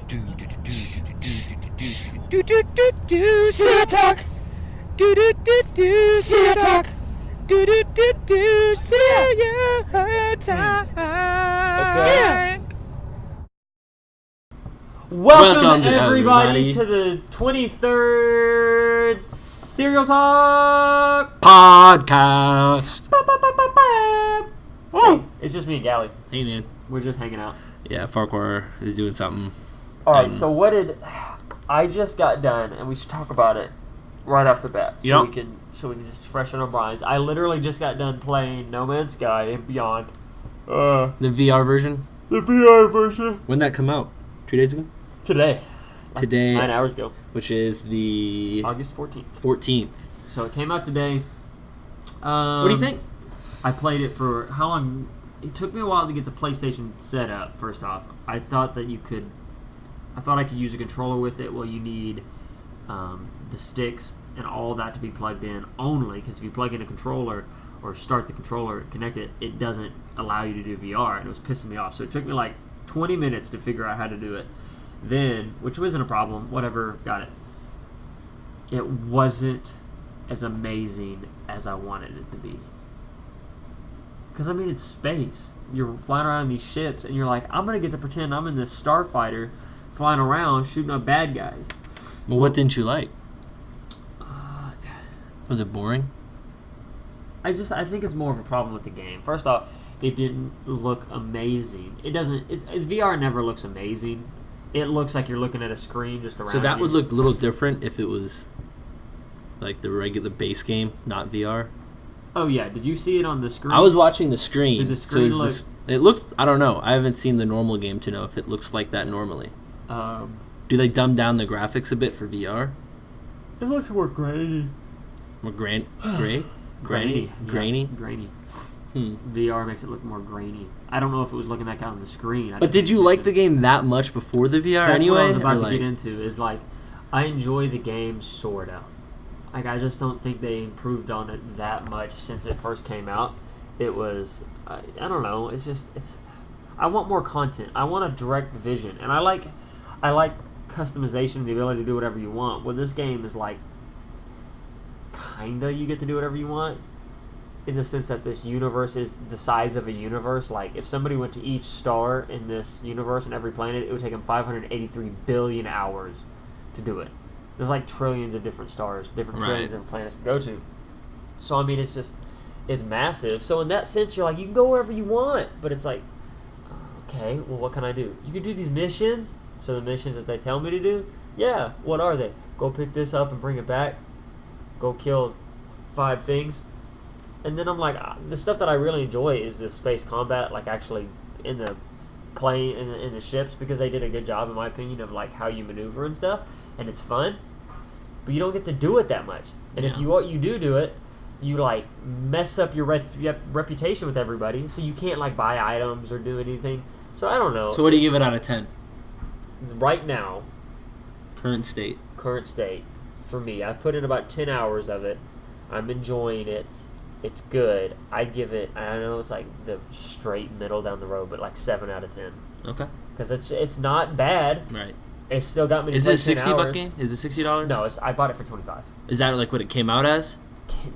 City Talk. City Talk. Okay. Welcome everybody to the 23rd Serial Talk podcast. Hey, it's just me and Gally. Hey, man. We're just hanging out. Yeah, Farquhar is doing something. Alright, so what did... I just got done, and we should talk about it right off the bat. So we can just freshen our minds. I literally just got done playing No Man's Sky and Beyond. The VR version? The VR version. When did that come out? 2 days ago? Today. Today. 9 hours ago. Which is the... August 14th. 14th. So it came out today. What do you think? I played it for how long? It took me a while to get the PlayStation set up, first off. I thought I could use a controller with it. Well, you need the sticks and all that to be plugged in only, because if you plug in a controller or start the controller and connect it, it doesn't allow you to do VR, and it was pissing me off. So it took me like 20 minutes to figure out how to do it. Then, which wasn't a problem, whatever, got it. It wasn't as amazing as I wanted it to be. Because, I mean, it's space. You're flying around in these ships, and you're like, I'm going to get to pretend I'm in this starfighter flying around shooting up bad guys. Well, what didn't you like? Was it boring? I think it's more of a problem with the game. First off, it didn't look amazing. It doesn't... VR never looks amazing. It looks like you're looking at a screen just around you. So that would look a little different if it was like the regular base game, not VR? Oh, yeah. Did you see it on the screen? I was watching the screen. Did the screen look... It looked... I don't know. I haven't seen the normal game to know if it looks like that normally. Do they dumb down the graphics a bit for VR? It looks more grainy. More gray? Grainy. Grainy? Yeah, grainy. VR makes it look more grainy. I don't know if it was looking like that on the screen. But did you like the game that much before the VR That's anyway? what I was about to get into, is like, I enjoy the game sort of. Like, I just don't think they improved on it that much since it first came out. It was, I don't know, I want more content. I want a direct vision. And I like customization, the ability to do whatever you want. Well, this game is like, kinda you get to do whatever you want, in the sense that this universe is the size of a universe. Like, if somebody went to each star in this universe and every planet, it would take them 583 billion hours to do it. There's like trillions of different stars, trillions of different planets to go to. So, I mean, it's massive. So, in that sense, you're like, you can go wherever you want. But it's like, okay, well, what can I do? You can do these missions. So, the missions that they tell me to do, yeah, what are they? Go pick this up and bring it back. Go kill 5 things. And then I'm like, the stuff that I really enjoy is the space combat, like actually in the plane, in the ships, because they did a good job, in my opinion, of like how you maneuver and stuff, and it's fun. But you don't get to do it that much. And if you do it, you like mess up your reputation with everybody, so you can't like buy items or do anything. So I don't know. So what do you give it out of 10? Right now, current state, for me, I've put in about 10 hours of it. I'm enjoying it. It's good. I give it, I know it's like the straight middle down the road, but like 7 out of 10. Okay. Because it's not bad. Right. It's still got me to Is play it a 10 $60 hours. game? Is it $60? No, I bought it for $25. Is that like what it came out as?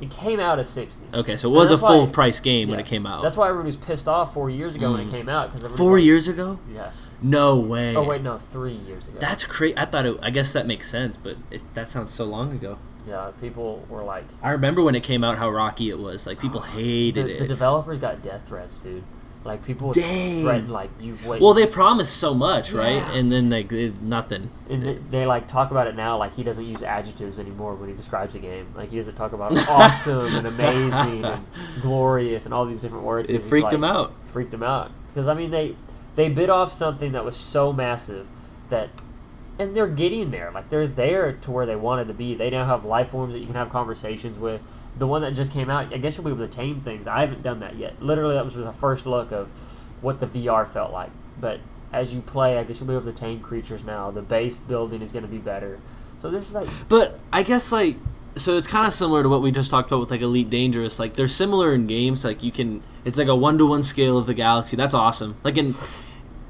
It came out as $60. Okay, so it was a full price game when it came out. That's why everyone was pissed off 4 years ago when it came out. 4 years ago? Yeah. No way. Oh, wait, no, 3 years ago. That's crazy. I guess that makes sense, but that sounds so long ago. Yeah, people were like... I remember when it came out how rocky it was. Like, people hated it. The developers got death threats, dude. Like, people threatened, like, you wait... Well, they promised so much, right? And then, like, nothing. And they, like, talk about it now like he doesn't use adjectives anymore when he describes a game. Like, he doesn't talk about awesome and amazing and glorious and all these different words. It freaked him out. Freaked him out. Because, I mean, they bit off something that was so massive that... And they're getting there. Like, they're there to where they wanted to be. They now have life forms that you can have conversations with. The one that just came out, I guess you'll be able to tame things. I haven't done that yet. Literally, that was the first look of what the VR felt like. But as you play, I guess you'll be able to tame creatures now. The base building is going to be better. So there's like... But I guess, like... So it's kind of similar to what we just talked about with, like, Elite Dangerous. Like, they're similar in games. Like, you can... It's like a 1-to-1 scale of the galaxy. That's awesome. Like, in...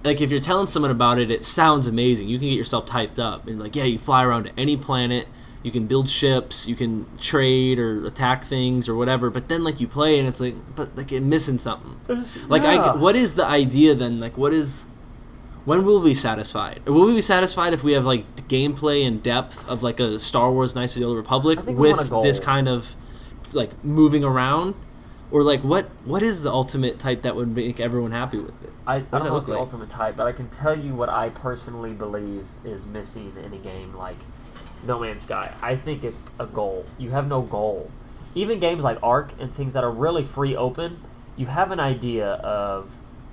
like if you're telling someone about it, it sounds amazing. You can get yourself typed up and like, yeah, you fly around to any planet, you can build ships, you can trade or attack things or whatever. But then like you play and it's like, but like you're missing something. Like what is the idea then? Like when will we be satisfied? Will we be satisfied if we have like the gameplay and depth of like a Star Wars Knights of the Old Republic with this kind of like moving around? Or like what is the ultimate type that would make everyone happy with it? I don't know the ultimate type, but I can tell you what I personally believe is missing in a game like No Man's Sky. I think it's a goal. You have no goal. Even games like Ark and things that are really free open, you have an idea of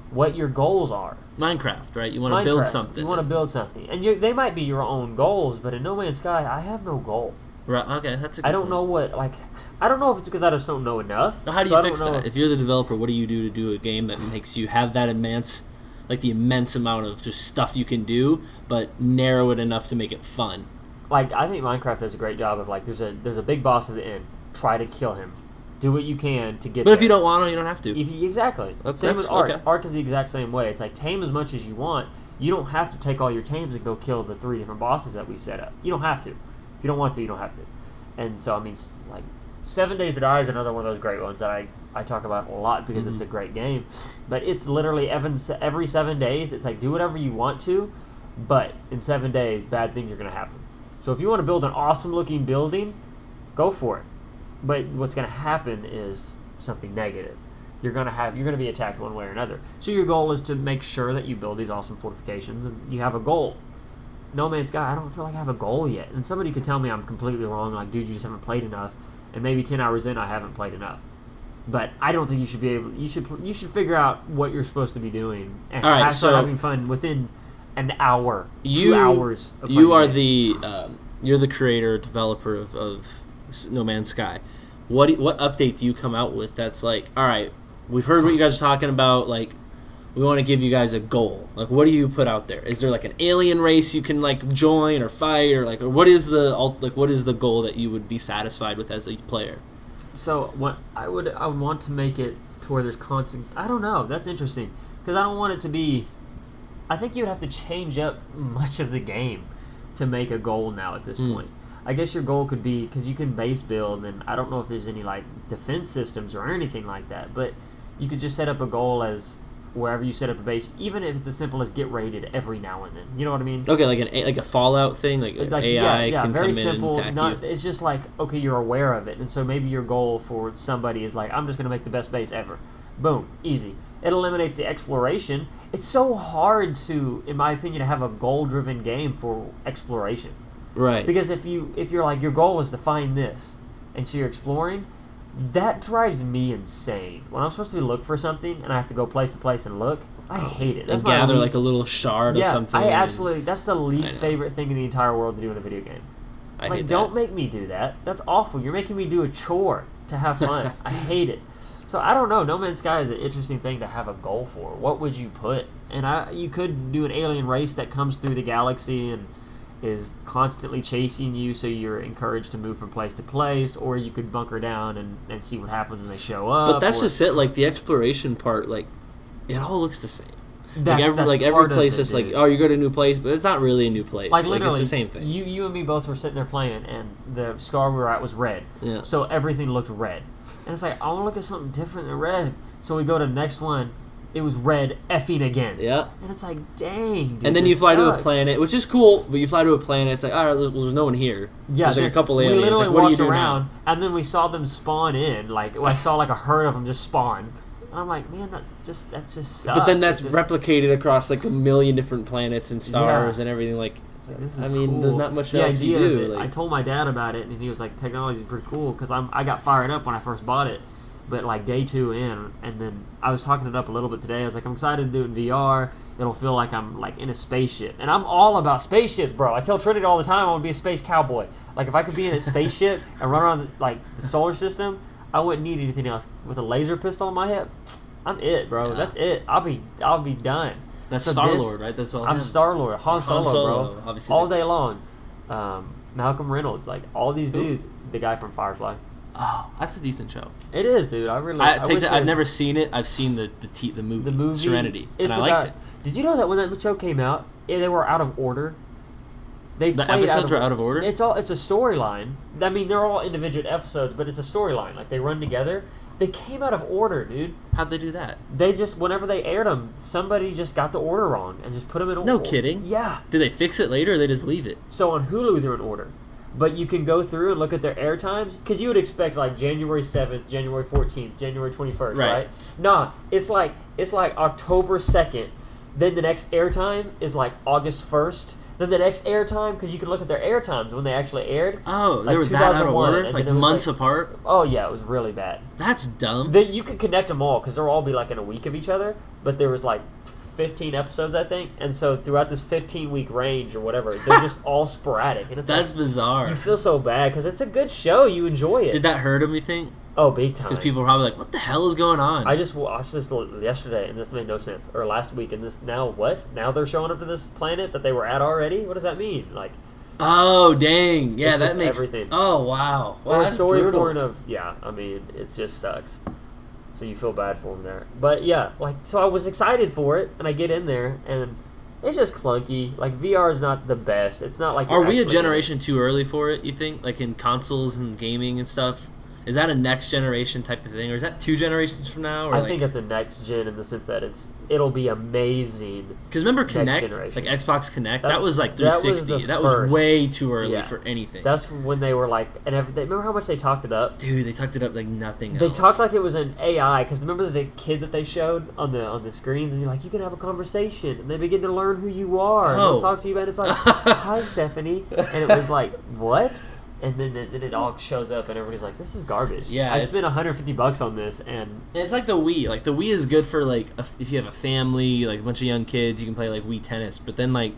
what your goals are. Minecraft, right? You want to build something. You want to build something. And they might be your own goals, but in No Man's Sky, I have no goal. Right, okay, that's a good I don't know what, like... I don't know if it's because I just don't know enough. Now, how do you fix that? If you're the developer, what do you do to do a game that makes you have that immense amount of just stuff you can do, but narrow it enough to make it fun? Like, I think Minecraft does a great job of, like, there's a big boss at the end. Try to kill him. Do what you can to get But if you don't want to, you don't have to. Exactly. Same with Ark. Okay. Ark is the exact same way. It's like, tame as much as you want. You don't have to take all your tames and go kill the 3 different bosses that we set up. You don't have to. If you don't want to, you don't have to. And so, I mean, like... 7 Days to Die is another one of those great ones that I talk about a lot because it's a great game. But it's literally every 7 days, it's like do whatever you want to, but in 7 days, bad things are going to happen. So if you want to build an awesome looking building, go for it. But what's going to happen is something negative. You're going to be attacked one way or another. So your goal is to make sure that you build these awesome fortifications and you have a goal. No Man's Sky, I don't feel like I have a goal yet. And somebody could tell me I'm completely wrong, like, dude, you just haven't played enough. And maybe 10 hours in, I haven't played enough. But I don't think you should be able... You should figure out what you're supposed to be doing and start having fun within an hour, 2 hours of You are you're the creator, developer of No Man's Sky. What update do you come out with that's like, all right, we've heard what you guys are talking about, like, we want to give you guys a goal. Like, what do you put out there? Is there like an alien race you can like join or fight, or what is the goal that you would be satisfied with as a player? So what I would want to make it to where there's constant. I don't know. That's interesting because I don't want it to be. I think you'd have to change up much of the game to make a goal now at this point. I guess your goal could be because you can base build, and I don't know if there's any like defense systems or anything like that, but you could just set up a goal as. Wherever you set up a base, even if it's as simple as get raided every now and then. You know what I mean? Okay, like a Fallout thing, like AI can very come simple, in and attack you. It's just like, okay, you're aware of it, and so maybe your goal for somebody is like, I'm just going to make the best base ever. Boom, easy. It eliminates the exploration. It's so hard to, in my opinion, to have a goal-driven game for exploration. Right. Because if you're like, your goal is to find this, and so you're exploring, that drives me insane. When I'm supposed to look for something and I have to go place to place and look, I hate it. That's and gather like a little shard of something. I absolutely. That's the least favorite thing in the entire world to do in a video game. I hate that. Don't make me do that. That's awful. You're making me do a chore to have fun. I hate it. So I don't know. No Man's Sky is an interesting thing to have a goal for. What would you put? And you could do an alien race that comes through the galaxy and is constantly chasing you, so you're encouraged to move from place to place, or you could bunker down and see what happens when they show up. But that's just it. Like the exploration part, like it all looks the same. That's every place is like, oh, you go to a new place, but it's not really a new place. Like literally, it's the same thing. You and me both were sitting there playing, and the star we were at was red. Yeah. So everything looked red, and it's like I want to look at something different than red. So we go to the next one. It was red effing again. Yeah. And it's like, dang, dude, and then you fly to a planet, which is cool, but you fly to a planet, it's like, all right, well, there's no one here. Yeah. There's like a couple aliens. We literally like, what walked do you do around, now? and then we saw them spawn in. Like, I saw like a herd of them just spawn. And I'm like, man, that just sucks. But then that's replicated across like a million different planets and stars and everything. Like, this is cool. There's not much else you do. Like, I told my dad about it, and he was like, technology is pretty cool, because I got fired up when I first bought it. But like day 2 in, and then I was talking it up a little bit today. I was like, I'm excited to do it in VR. It'll feel like I'm like in a spaceship, and I'm all about spaceships, bro. I tell Trinity all the time I want to be a space cowboy. Like if I could be in a spaceship and run around like the solar system, I wouldn't need anything else. With a laser pistol on my hip, I'm it, bro. Yeah. That's it. I'll be done. That's so Star-Lord, right? That's what I'm Star-Lord, Han Solo, bro. Obviously, all day long. Malcolm Reynolds, like all these dudes. The guy from Firefly. Oh, that's a decent show. It is, dude. I've never seen it. I've seen the movie Serenity, and I liked it. Did you know that when that show came out, they were out of order? The episodes were out of order? It's a storyline. I mean, they're all individual episodes, but it's a storyline. Like, they run together. They came out of order, dude. How'd they do that? They just, whenever they aired them, somebody just got the order wrong and just put them in order. No kidding? Yeah. Did they fix it later, or they just leave it? So on Hulu, they're in order. But you can go through and look at their air times, because you would expect, like, January 7th, January 14th, January 21st, right? Nah, it's like October 2nd. Then the next air time is, like, August 1st. Then the next air time, because you can look at their air times when they actually aired. Oh, like they were that out of order? Like months like, apart? Oh, yeah, it was really bad. That's dumb. You could connect them all, because they'll all be, like, in a week of each other. But there was, like, 15 episodes, I think. And so throughout this 15-week range or whatever, they're just all sporadic. And it's That's bizarre. You feel so bad, because it's a good show. You enjoy it. Did that hurt them, you think? Oh, big time. Because people are probably like, what the hell is going on? I just watched this yesterday, and this made no sense. Or last week, and this now what? Now they're showing up to this planet that they were at already? What does that mean? Like, oh, dang. Yeah, that makes... everything. Oh, wow. Well, or that's a story brutal. point of... Yeah, I mean, it just sucks. So you feel bad for them there. But, yeah, like, so I was excited for it, and I get in there, and it's just clunky. Like, VR is not the best. It's not like... Are we a generation too early for it, you think? Like, in consoles and gaming and stuff? Is that a next generation type of thing, or is that 2 generations from now? Or I think it's a next gen in the sense that it'll be amazing. Because remember Kinect, like Xbox Kinect, that was like 360. That was way too early for anything. That's when they were like, and remember how much they talked it up? Dude, they talked it up like nothing else. They talked like it was an AI. Because remember the kid that they showed on the screens, and you're like, you can have a conversation, and they begin to learn who you are, and they'll talk to you, and it's like, hi Stephanie, and it was like, what? And then it all shows up, and everybody's like, "This is garbage." Yeah, I spent $150 on this, and it's like the Wii. Like the Wii is good for like if you have a family, like a bunch of young kids, you can play like Wii tennis. But then like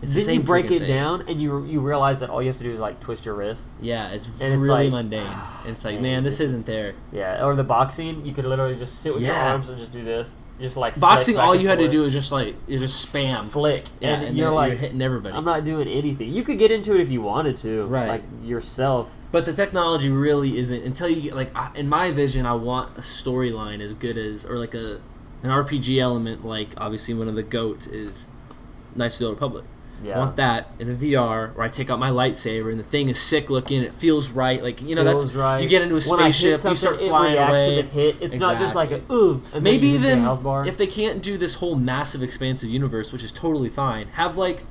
it's the same. You break it thing. down, and you realize that all you have to do is like twist your wrist. Yeah, it's and really it's like, mundane. And it's like, man, this isn't there. Yeah, or the boxing, you could literally just sit with your arms and just do this. Just like boxing, all you had to do is just like spam, flick, yeah, and you're like hitting everybody. I'm not doing anything. You could get into it if you wanted to, right? Like yourself. But the technology really isn't until you get like in my vision. I want a storyline as good as or like an RPG element. Like obviously one of the GOAT is Knights of the Old Republic. Yeah. I want that in a VR where I take out my lightsaber and the thing is sick looking. It feels right. Like you know that's right. You get into a spaceship, you start flying away. To the hit. It's not just like a ooh. And maybe even health bar. if they can't do this whole massive expansive universe, which is totally fine, have like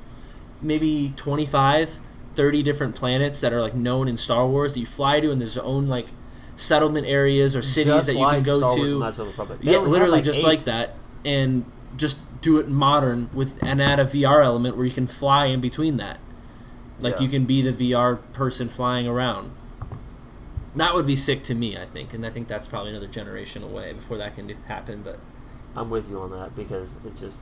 maybe 25, 30 different planets that are like known in Star Wars that you fly to, and there's their own like settlement areas or cities just that you like can go Star to. Wars Yeah, literally like just 8. like that, and just do it modern and add a VR element where you can fly in between that. Like you can be the VR person flying around. That would be sick to me, I think, and I think that's probably another generation away before that can happen. But I'm with you on that because it's just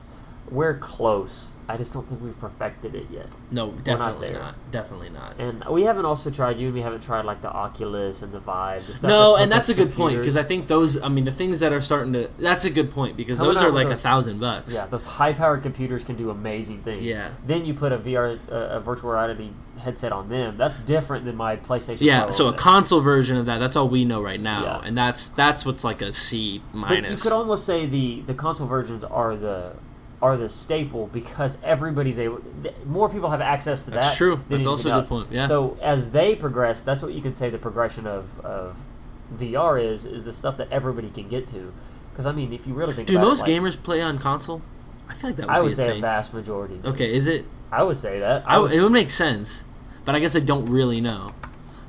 we're close. I just don't think we've perfected it yet. No, definitely not. Definitely not. And we haven't also tried. You and me haven't tried like the Oculus and the Vive. The stuff no, and that's a good point because I think those. I mean, the things that are starting to. That's a good point because those are like $1,000. Yeah, those high-powered computers can do amazing things. Yeah. Then you put a VR, a virtual reality headset on them. That's different than my PlayStation. Yeah, Pro so a console version of that. That's all we know right now, yeah. and that's what's like a C minus. But you could almost say the console versions are the staple because everybody's able. More people have access to that. That's true. That's also a good point. Yeah. So as they progress, that's what you can say the progression of VR is the stuff that everybody can get to. Because I mean, if you really think do about most it, gamers play on console? I feel like that would I would be say a thing. a vast majority. Okay, is it? I would say that. It would make sense, but I guess I don't really know.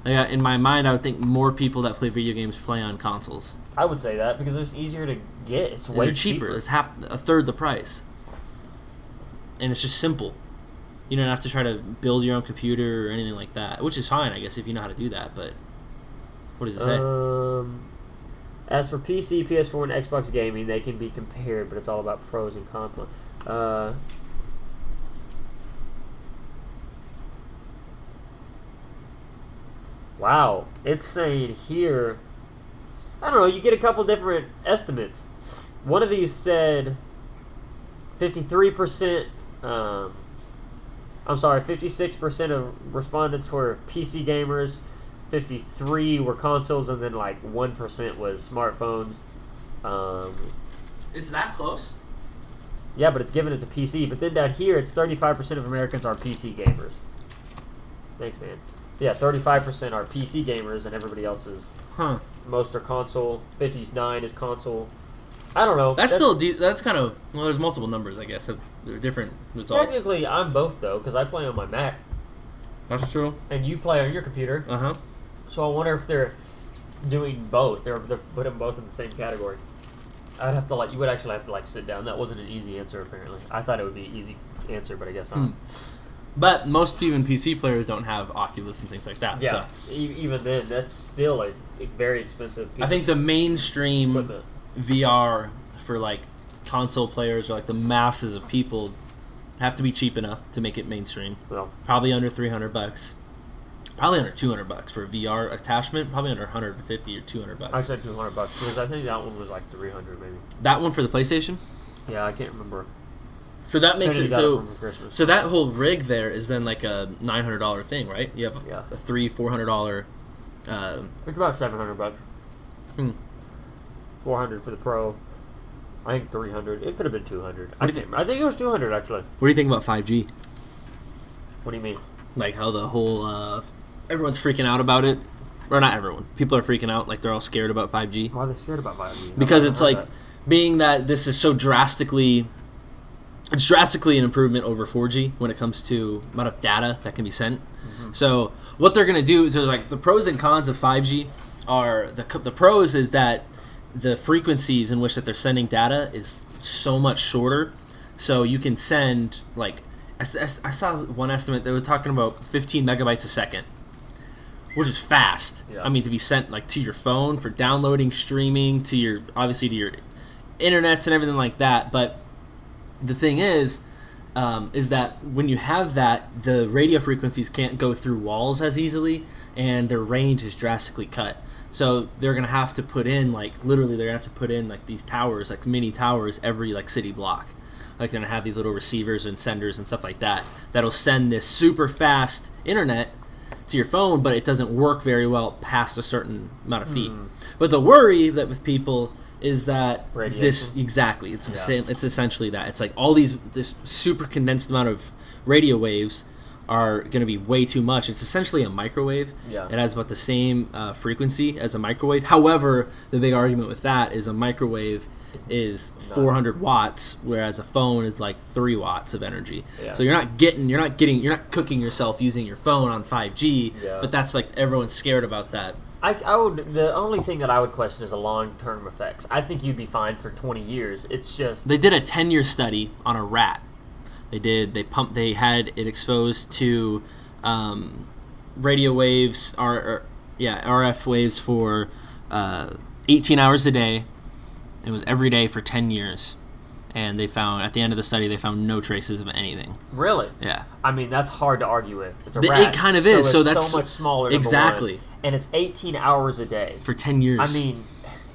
Like, in my mind, I would think more people that play video games play on consoles. I would say that because it's easier to get. It's way They're cheaper. It's a third the price. And it's just simple. You don't have to try to build your own computer or anything like that, which is fine, I guess, if you know how to do that. But what does it say? As for PC, PS4, and Xbox gaming, they can be compared, but it's all about pros and cons. Wow, it's saying here. I don't know. You get a couple different estimates. One of these said 53%. I'm sorry, 56% of respondents were PC gamers, 53 were consoles, and then like 1% was smartphones. It's that close? Yeah, but it's given it to PC. But then down here, it's 35% of Americans are PC gamers. Thanks, man. Yeah, 35% are PC gamers, and everybody else is. Huh. Most are console. 59 is console. I don't know. That's still that's kind of there's multiple numbers, I guess. There are different results. Technically, I'm both though, because I play on my Mac, That's true. and you play on your computer. So I wonder if they're doing both. They're putting both in the same category. I'd have to you would actually have to sit down. That wasn't an easy answer apparently. I thought it would be an easy answer, but I guess not. But most even PC players don't have Oculus and things like that. Yeah, So. even then, that's still a very expensive piece I think the mainstream equipment. VR for console players or the masses of people have to be cheap enough to make it mainstream. Well, Probably under $300. Probably under $200 for a VR attachment. Probably under $150 or $200. I said $200 because I think that one was like $300 maybe. That one for the PlayStation. Yeah, I can't remember. So that makes Trinity it got so. for Christmas. So that whole rig there is then like a $900 thing, right? You have a $300-$400. It's about $700. 400 for the Pro. I think 300. It could have been 200. I think it was 200 actually. What do you think about 5G? What do you mean? Like how the whole everyone's freaking out about it, or not everyone? People are freaking out, like they're all scared about 5G. Why are they scared about 5G? Because it's being that this is so drastically. It's drastically an improvement over 4G when it comes to amount of data that can be sent. Mm-hmm. So what they're going to do is the pros and cons of 5G are the pros is that the frequencies in which that they're sending data is so much shorter. So you can send I saw one estimate that was talking about 15 megabytes a second, which is fast. Yeah. I mean, to be sent to your phone for downloading, streaming, to your internets and everything like that. But the thing is that when you have that, the radio frequencies can't go through walls as easily, and their range is drastically cut. So they're gonna have to put in literally they're gonna have to put in these towers, mini towers every city block. They're gonna have these little receivers and senders and stuff like that that'll send this super fast internet to your phone, but it doesn't work very well past a certain amount of feet. But the worry that with people is that radiation. It's essentially that. It's all this super condensed amount of radio waves are going to be way too much. It's essentially a microwave. Yeah. It has about the same frequency as a microwave. However, the big argument with that is a microwave is 400 watts, whereas a phone is 3 watts of energy. Yeah. So you're not cooking yourself using your phone on 5G. Yeah. But that's everyone's scared about that. The only thing that I would question is the long-term effects. I think you'd be fine for 20 years. It's just They did a 10-year study on a rat. They had it exposed to radio waves, RF waves for 18 hours a day. It was every day for 10 years. And they found, at the end of the study, no traces of anything. Really? Yeah. I mean, that's hard to argue with. It's a rat. It kind of is. So that's so much smaller. Exactly. One, and it's 18 hours a day. For 10 years. I mean,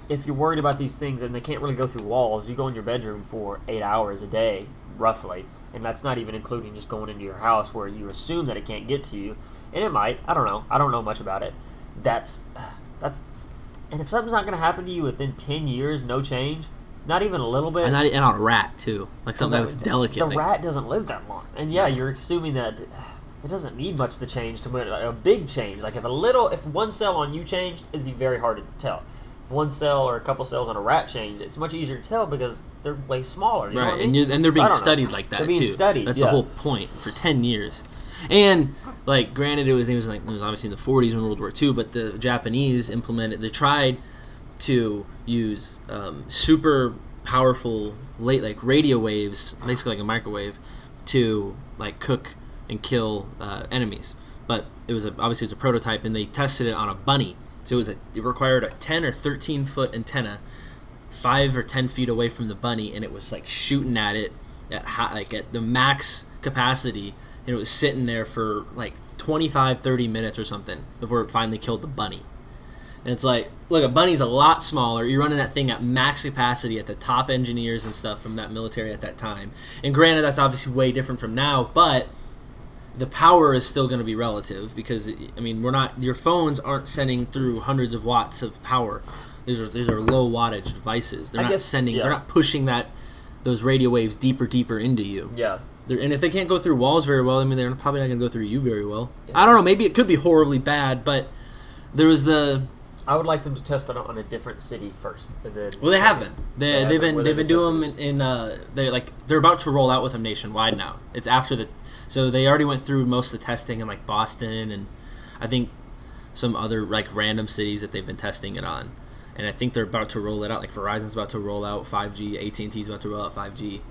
if you're worried about these things and they can't really go through walls, you go in your bedroom for 8 hours a day, roughly. And that's not even including just going into your house where you assume that it can't get to you. And it might. I don't know. I don't know much about it. That's. And if something's not going to happen to you within 10 years, no change, not even a little bit. And on a rat, too. Something that's delicate. The rat doesn't live that long. And yeah, you're assuming that it doesn't need much to change to a big change. If one cell on you changed, it'd be very hard to tell. If one cell or a couple cells on a rat changed, it's much easier to tell because they're way smaller. You know what I mean? And they're being studied like that, they're being too. Studied, That's the whole point for 10 years. And granted, it was obviously in the 40s in World War II, but the Japanese they tried to use super powerful radio waves, basically like a microwave, to cook and kill enemies. But it was obviously a prototype, and they tested it on a bunny. So it required a 10 or 13 foot antenna, 5 or 10 feet away from the bunny, and it was shooting at it at the max capacity, and it was sitting there for 25-30 minutes or something before it finally killed the bunny. And it's look, a bunny's a lot smaller. You're running that thing at max capacity at the top engineers and stuff from that military at that time. And granted, that's obviously way different from now, but the power is still going to be relative because, your phones aren't sending through hundreds of watts of power. These are low wattage devices. They're not pushing that those radio waves deeper into you. Yeah. And if they can't go through walls very well, I mean, they're probably not going to go through you very well. Yeah. I don't know. Maybe it could be horribly bad, but there was I would like them to test it on a different city first, and then. Well, they have been. They've been doing them in they're about to roll out with them nationwide now. It's after so they already went through most of the testing in like Boston and I think some other like random cities that they've been testing it on, and I think they're about to roll it out. Like Verizon's about to roll out 5G, AT&T's about to roll out 5G.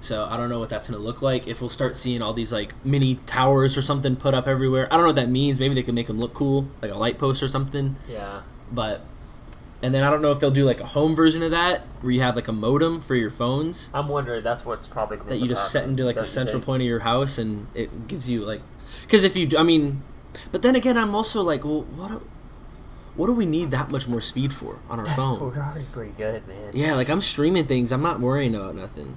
So I don't know what that's going to look like. If we'll start seeing all these like mini towers or something put up everywhere, I don't know what that means. Maybe they can make them look cool, like a light post or something. Yeah. And then I don't know if they'll do like a home version of that where you have like a modem for your phones. I'm wondering that's what's probably going to that you just set into like a central point of your house and it gives you like, because if you, I mean, but then again I'm also like, well, what do we need that much more speed for on our phone? We're already pretty good, man. Yeah, like I'm streaming things. I'm not worrying about nothing.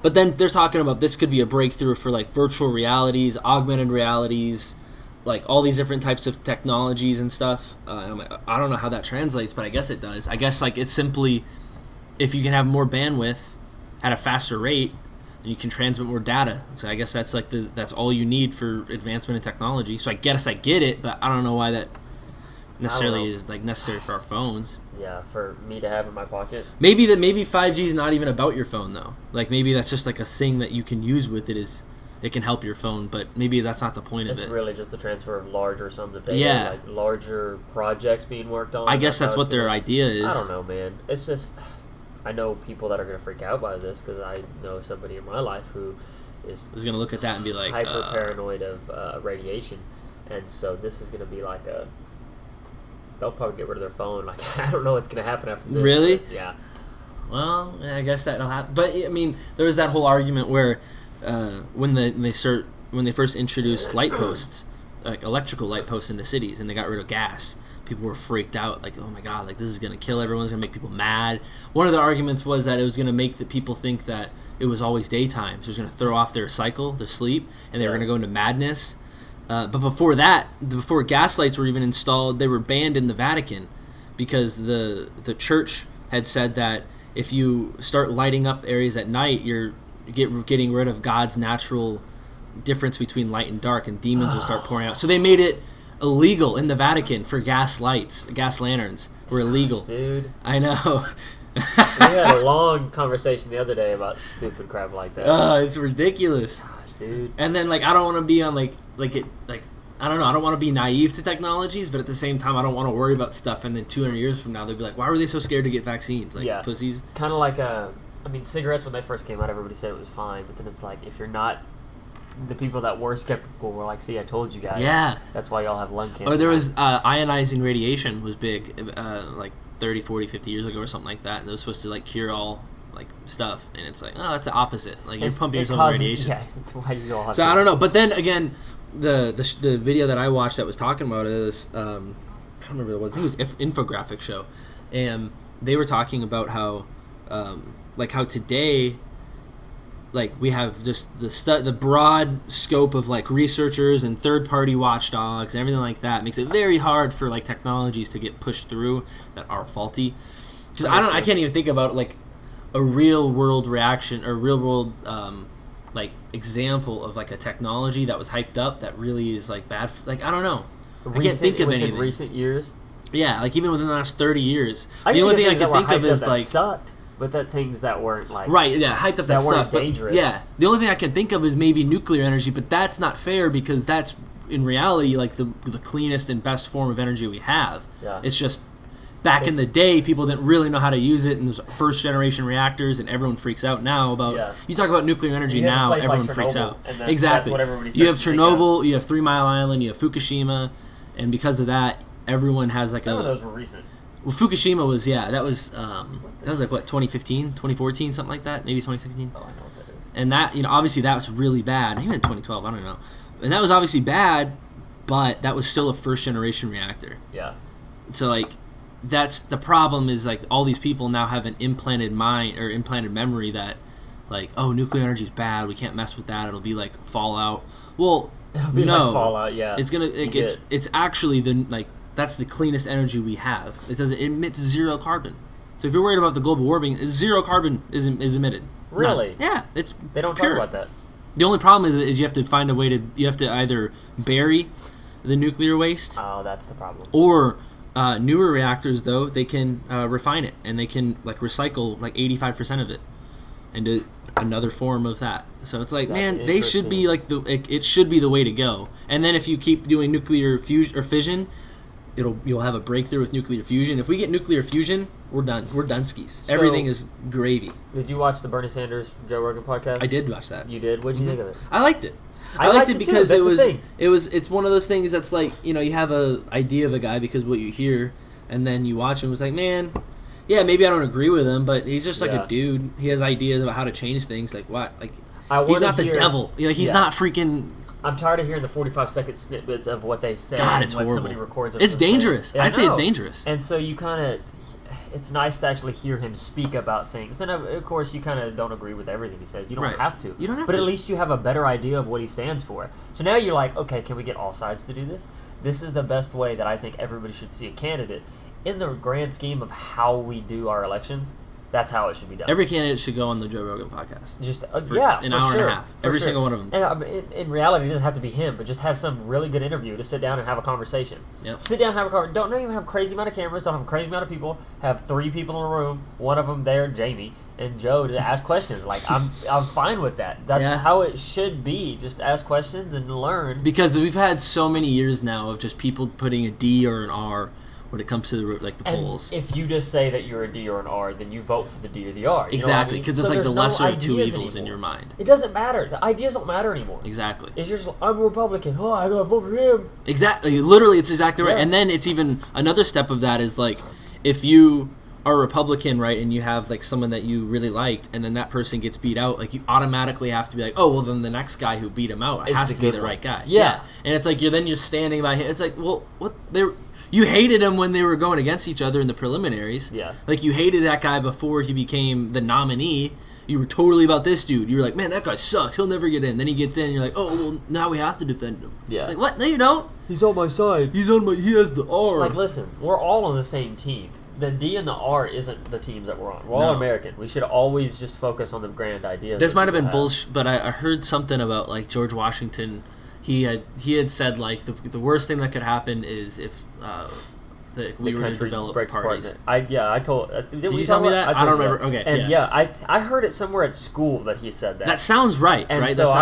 But then they're talking about this could be a breakthrough for like virtual realities, augmented realities, like all these different types of technologies and stuff. I'm like, I don't know how that translates, but I guess it does. I guess like it's simply if you can have more bandwidth at a faster rate, then you can transmit more data. So I guess that's like that's all you need for advancement in technology. So I guess I get it, but I don't know why that necessarily is like necessary for our phones. Yeah, for me to have in my pocket. Maybe 5G is not even about your phone though. Like maybe that's just like a thing that you can use with it is it can help your phone, but maybe that's not the point of it. It's really just the transfer of larger sums of data, yeah, like larger projects being worked on. I guess that's what their idea is. I don't know, man. It's just I know people that are going to freak out by this because I know somebody in my life who is going to look at that and be like hyper paranoid of radiation, and so this is going to be like they'll probably get rid of their phone. Like I don't know what's going to happen after this. Really? But, yeah. Well, I guess that'll happen. But I mean, there was that whole argument where when they first introduced light posts, like electrical light posts into cities, and they got rid of gas, people were freaked out. Like, oh my god, like this is gonna kill everyone. It's gonna make people mad. One of the arguments was that it was gonna make the people think that it was always daytime, so it was gonna throw off their cycle, their sleep, and they were gonna go into madness. But before that, before gas lights were even installed, they were banned in the Vatican because the church had said that if you start lighting up areas at night, you're getting rid of God's natural difference between light and dark, and demons will start pouring out. So they made it illegal in the Vatican for gas lights, gas lanterns were illegal. Gosh, dude. I know. We had a long conversation the other day about stupid crap like that. It's ridiculous. Gosh, dude. And then like I don't want to be on like I don't know, I don't want to be naive to technologies, but at the same time I don't want to worry about stuff and then 200 years from now they'll be like, why were they so scared to get vaccines? Like pussies. Kind of like I mean, cigarettes when they first came out, everybody said it was fine, but then it's like if you're not, the people that were skeptical were like, see, I told you guys. Yeah. That's why y'all have lung cancer. Or there was ionizing radiation was big, like 30, 40, 50 years ago or something like that, and it was supposed to like cure all like stuff, and it's like, oh, that's the opposet. Like you're pumping yourself with radiation. Yeah, that's why you all have. So I don't know, but then again, the video that I watched that was talking about is I don't remember what it was. I think it was infographic show, and they were talking about how how today, like we have just the broad scope of like researchers and third-party watchdogs and everything like that makes it very hard for like technologies to get pushed through that are faulty. Because I can't even think about like a real world reaction or real world like example of like a technology that was hyped up that really is like bad. Like I don't know. I can't think of anything. Recent years. Yeah, like even within the last 30 years. The only thing I can think of is like sucked. But that things that weren't like right, yeah, hyped up that weren't stuff. Dangerous. But, yeah, the only thing I can think of is maybe nuclear energy, but that's not fair because that's in reality like the cleanest and best form of energy we have. Yeah. It's just back in the day, people didn't really know how to use it, and there's first generation reactors, and everyone freaks out now about. Yeah. You talk about nuclear energy now, everyone freaks out. Exactly. You have Chernobyl, you have 3 Mile Island, you have Fukushima, and because of that, everyone has like Some of those were recent. Well, Fukushima was that was like what 2015, 2014, something like that, maybe 2016. Oh, I know what that is. And that obviously that was really bad. Even in 2012, I don't know. And that was obviously bad, but that was still a first generation reactor. Yeah. So like that's the problem is like all these people now have an implanted mind or implanted memory that like nuclear energy is bad. We can't mess with that. It'll be like Fallout. Well, It'll be no, like Fallout. Yeah. It's gonna it's actually the like. That's the cleanest energy we have. It emits 0 carbon. So if you're worried about the global warming, 0 carbon is emitted. Really? Yeah, it's They don't pure. talk about that. The only problem is you have to find a way to you have to either bury the nuclear waste Oh, that's the problem. or newer reactors though they can refine it and they can like recycle like 85% of it into another form of that. So it's like, That's man, they should be like it should be the way to go. And then if you keep doing nuclear fusion or fission, you'll have a breakthrough with nuclear fusion. If we get nuclear fusion, we're done. We're done skis. So- Everything is gravy. Did you watch the Bernie Sanders Joe Rogan podcast? I did watch that. You did? What'd you think of it? I liked it. I liked liked it it too. because That's the thing. it's one of those things that's like, you know, you have a idea of a guy because what you hear, and then you watch him. It's like, man, yeah, maybe I don't agree with him, but he's just like Yeah. a dude. He has ideas about how to change things. Like what? Like I he's wanna not the hear- devil. Like, he's Yeah. not freaking. I'm tired of hearing the 45-second snippets of what they say. God, and it's when horrible. somebody records it. It's from saying. dangerous. Yeah, I I'd say it's know. dangerous. And so you kind of, it's nice to actually hear him speak about things. And of course, you kind of don't agree with everything he says. You don't Right. have to. You don't have but to. at least you have a better idea of what he stands for. So now you're like, okay, can we get all sides to do this? This is the best way that I think everybody should see a candidate. In the grand scheme of how we do our elections, that's how it should be done. Every candidate should go on the Joe Rogan podcast. Just For yeah, an for hour and a sure, half. for Every sure. single one of them. And in reality, it doesn't have to be him, but just have some really good interview to sit down and have a conversation. Yep. Sit down and have a conversation. Don't even have a crazy amount of cameras. Don't have a crazy amount of people. Have 3 people in a room. One of them there, Jamie and Joe, to ask questions. Like I'm fine with that. That's Yeah. how it should be. Just ask questions and learn. Because we've had so many years now of just people putting a D or an R when it comes to the polls. And if you just say that you're a D or an R, then you vote for the D or the R. You Exactly, because because it's like the lesser of two evils in your mind. It doesn't matter. The ideas don't matter anymore. Exactly. It's just, I'm a Republican. Oh, I gotta vote for him. Exactly. Literally, it's exactly right. Yeah. And then it's even another step of that is like, if you are a Republican, right, and you have like someone that you really liked, and then that person gets beat out, like you automatically have to be like, oh, well, then the next guy who beat him out Is has the to be good the one. right guy. Yeah. And it's like you're standing by him. It's like, well, what you hated him when they were going against each other in the preliminaries. Yeah. Like you hated that guy before he became the nominee. You were totally about this dude. You were like, man, that guy sucks. He'll never get in. Then he gets in, and you're like, oh, well, now we have to defend him. Yeah. It's like, what? No, you don't. He's on my side. He has the R. Like, listen, we're all on the same team. The D and the R isn't the teams that we're on. We're all No. American. We should always just focus on the grand ideas. This that might have been people bullshit, but I heard something about like George Washington. He had said like the worst thing that could happen is if we The were to country develop breaks parties. apart. I told. Did you we tell talk me about- that? I told don't you remember. that. Okay, And yeah. I heard it somewhere at school that he said that. That sounds right, And right? so That's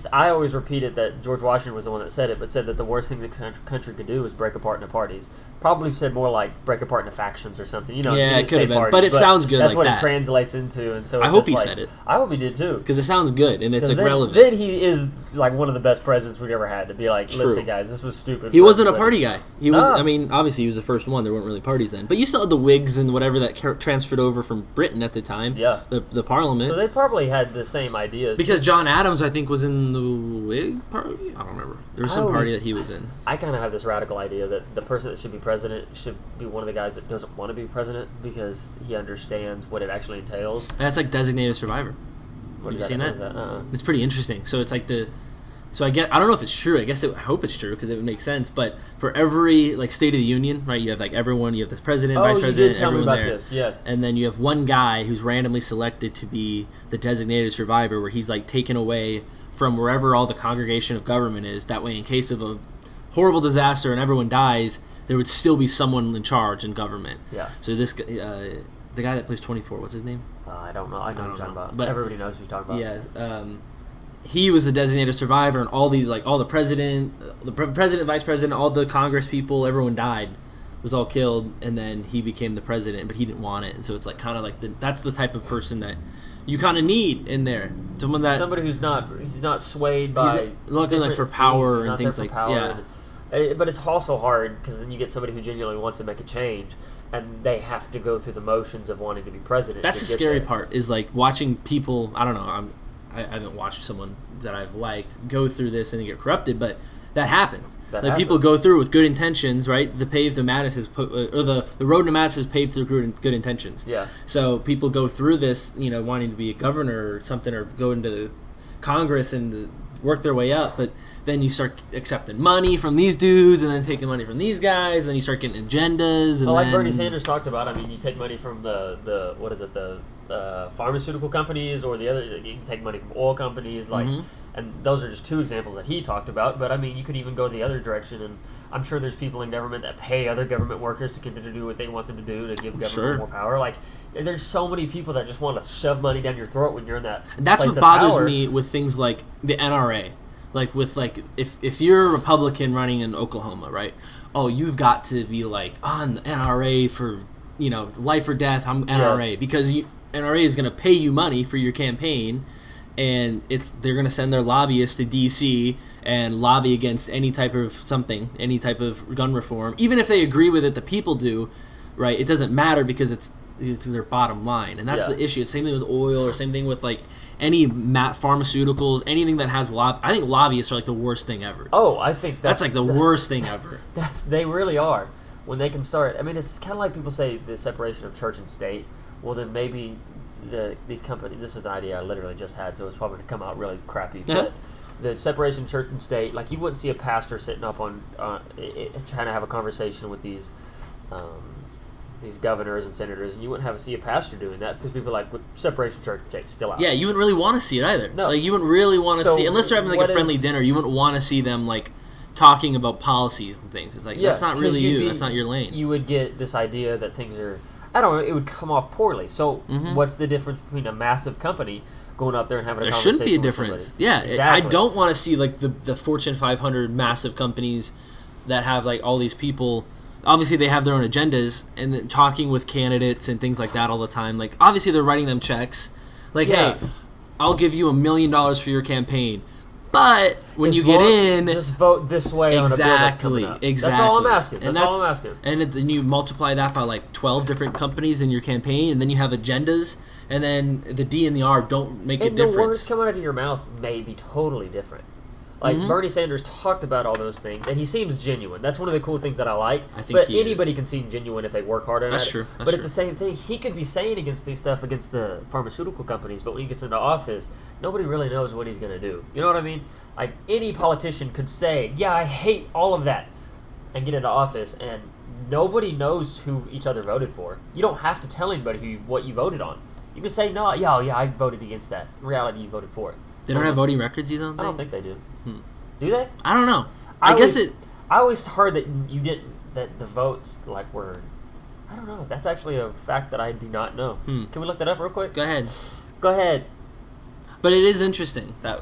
how I always repeated that George Washington was the one that said it, but said that the worst thing the country could do was break apart into parties. Probably said more like break apart into factions or something. You know, Yeah, he it didn't could say have been, parties, but it sounds good That's like what that. it translates into, and so I it's hope just he like- said it. I hope he did too. because it sounds good and it's 'Cause like then, relevant. Then he is like one of the best presidents we've ever had to be like, True. listen, guys, this was stupid. He for wasn't a everybody." party guy. He was. No. I mean, obviously he was the first one. There weren't really parties then, but you still had the Whigs and whatever that transferred over from Britain at the time. Yeah. The Parliament. So they probably had the same ideas. Because John Adams, I think, was in the Whig party. I don't remember. There was I some party always- that he was in. I kind of have this radical idea that the person that should be president should be one of the guys that doesn't want to be president because he understands what it actually entails. That's like designated survivor. What Have is you seen What that? is that? It's pretty interesting. So it's like so I don't know if it's true. I hope it's true because it would make sense. But for every like State of the Union, right? You have like everyone. You have the president, Oh, vice you president, did tell me everyone about there. this. Yes. And then you have one guy who's randomly selected to be the designated survivor, where he's like taken away from wherever all the congregation of government is. That way, in case of a horrible disaster and everyone dies, there would still be someone in charge in government. Yeah. So this guy, the guy that plays 24, what's his name? I don't know. I know what don't you're talking know. about. But- Everybody knows who you're talking about. Yeah. He was the designated survivor, and all these like all the president, president, vice president, all the Congress people, everyone died, was all killed, and then he became the president, but he didn't want it, and so it's like kind of like that's the type of person that you kind of need in there, someone that Somebody who's not swayed by looking like different for power things. He's and not things there like for power. yeah. But it's also hard because then you get somebody who genuinely wants to make a change, and they have to go through the motions of wanting to be president. That's to the get scary there. part is like watching people. I don't know. I haven't watched someone that I've liked go through this and then get corrupted, but that happens. That Like people happens. go through with good intentions, right? The pave to Mattis is or the road to Mattis is paved through good intentions. Yeah. So people go through this, wanting to be a governor or something, or go into Congress, and work their way up, but then you start accepting money from these dudes and then taking money from these guys, and then you start getting agendas. And well, like then, Bernie Sanders talked about, I mean, you take money from the what is it, the pharmaceutical companies, or the other, you can take money from oil companies, like, and those are just two examples that he talked about. But I mean, you could even go the other direction, and I'm sure there's people in government that pay other government workers to continue to do what they want them to do, to give government more power. Like, there's so many people that just want to shove money down your throat when you're in that. That's place what of bothers power. me with things like the NRA. Like with if you're a Republican running in Oklahoma, right? Oh, you've got to be like on the NRA for life or death. I'm NRA because NRA is going to pay you money for your campaign, and they're going to send their lobbyists to D.C. and lobby against any type of gun reform, even if they agree with it. The people do, right? It doesn't matter because it's their bottom line, and that's the issue. It's same thing with oil, or same thing with like any pharmaceuticals, anything that has I think lobbyists are like the worst thing ever. Oh, I think that's like the worst thing ever. They really are. When they can start, I mean, it's kind of like people say the separation of church and state. Well, then maybe these companies. This is an idea I literally just had, so it's probably going to come out really crappy. But the separation of church and state, like you wouldn't see a pastor sitting up on trying to have a conversation with these governors and senators, and you wouldn't see a pastor doing that because people are like, with separation of church and state still out. Yeah, you wouldn't really want to see it either. No, like you wouldn't really want to see, unless they're having like a friendly dinner. You wouldn't want to see them like talking about policies and things. It's like that's not really you. That's not your lane. You would get this idea that things are. I don't know. It would come off poorly. So what's the difference between a massive company going up there and having a conversation? There shouldn't be a difference. Yeah, exactly. I don't want to see like the Fortune 500 massive companies that have like all these people. Obviously, they have their own agendas, and then talking with candidates and things like that all the time. Like, obviously, they're writing them checks. Like, hey, I'll give you $1 million for your campaign, but when you get in, just vote this way on a bill that's coming up. Exactly. That's all I'm asking. That's all I'm asking. And then you multiply that by like 12 different companies in your campaign, and then you have agendas, and then the D and the R don't make a difference. And the words coming out of your mouth may be totally different. Like, Bernie Sanders talked about all those things, and he seems genuine. That's one of the cool things that I like. I think but anybody can seem genuine if they work hard at it. That's true. But at the same thing, he could be saying against these stuff against the pharmaceutical companies, but when he gets into office, nobody really knows what he's going to do. You know what I mean? Like, any politician could say, yeah, I hate all of that, and get into office, and nobody knows who each other voted for. You don't have to tell anybody what you voted on. You can say, no, yeah, I voted against that. In reality, you voted for it. They don't have voting records, you don't think? I don't think they do. Do they? I don't know. I guess it... I always heard that that the votes, like, were... I don't know. That's actually a fact that I do not know. Can we look that up real quick? Go ahead. Go ahead. But it is interesting, that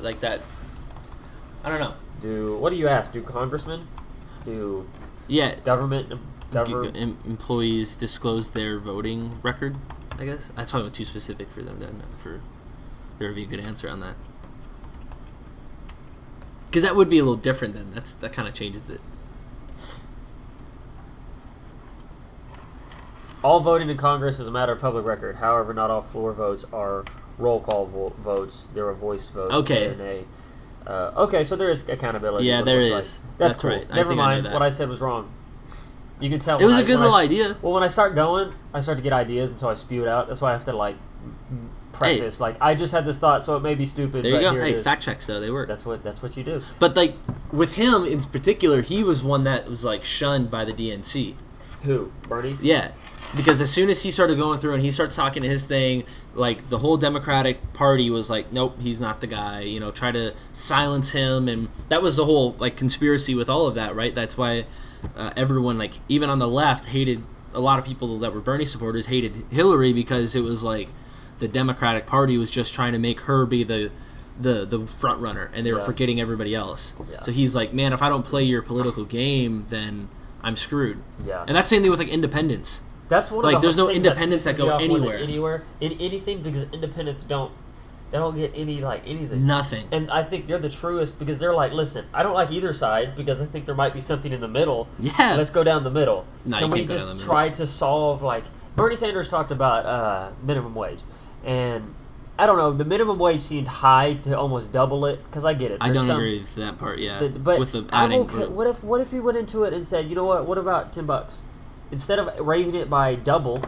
I don't know. What do you ask? Do congressmen? Do government employees disclose their voting record, I guess? That's probably too specific for them then, for there to be a good answer on that. Because that would be a little different then. That kind of changes it. All voting in Congress is a matter of public record. However, not all floor votes are roll call votes. There are voice votes. Okay. Okay, so there is accountability. Yeah, there is. Like. That's cool. right. Never mind. What I said was wrong. You can tell. It was a good little idea. Well, when I start going, I start to get ideas, and so I spew it out. That's why I have to preface. Like, I just had this thought, so it may be stupid. There you go. Here Hey, fact checks though, they work. That's what you do. But like with him in particular, he was one that was like shunned by the DNC. Who? Bernie? Yeah. Because as soon as he started going through and he started talking to his thing, like the whole Democratic Party was like, nope, he's not the guy, try to silence him. And that was the whole like conspiracy with all of that, right? That's why everyone, like even on the left, hated, a lot of people that were Bernie supporters hated Hillary, because it was like the Democratic Party was just trying to make her be the front runner, and they were forgetting everybody else. Yeah. So he's like, man, if I don't play your political game, then I'm screwed. Yeah. And that's the same thing with like independents. That's one of the there's no things independents that go anywhere in anything, because independents don't get any anything. Nothing. And I think they're the truest, because they're like, listen, I don't like either side, because I think there might be something in the middle. Yeah. Let's go down the middle. No, Can you we can't go just down the middle. try to solve, like Bernie Sanders talked about minimum wage, and I don't know, the minimum wage seemed high to almost double it, because I get it. I don't agree with that part. Yeah. But with the adding. What if he went into it and said, you know what about $10? Instead of raising it by double,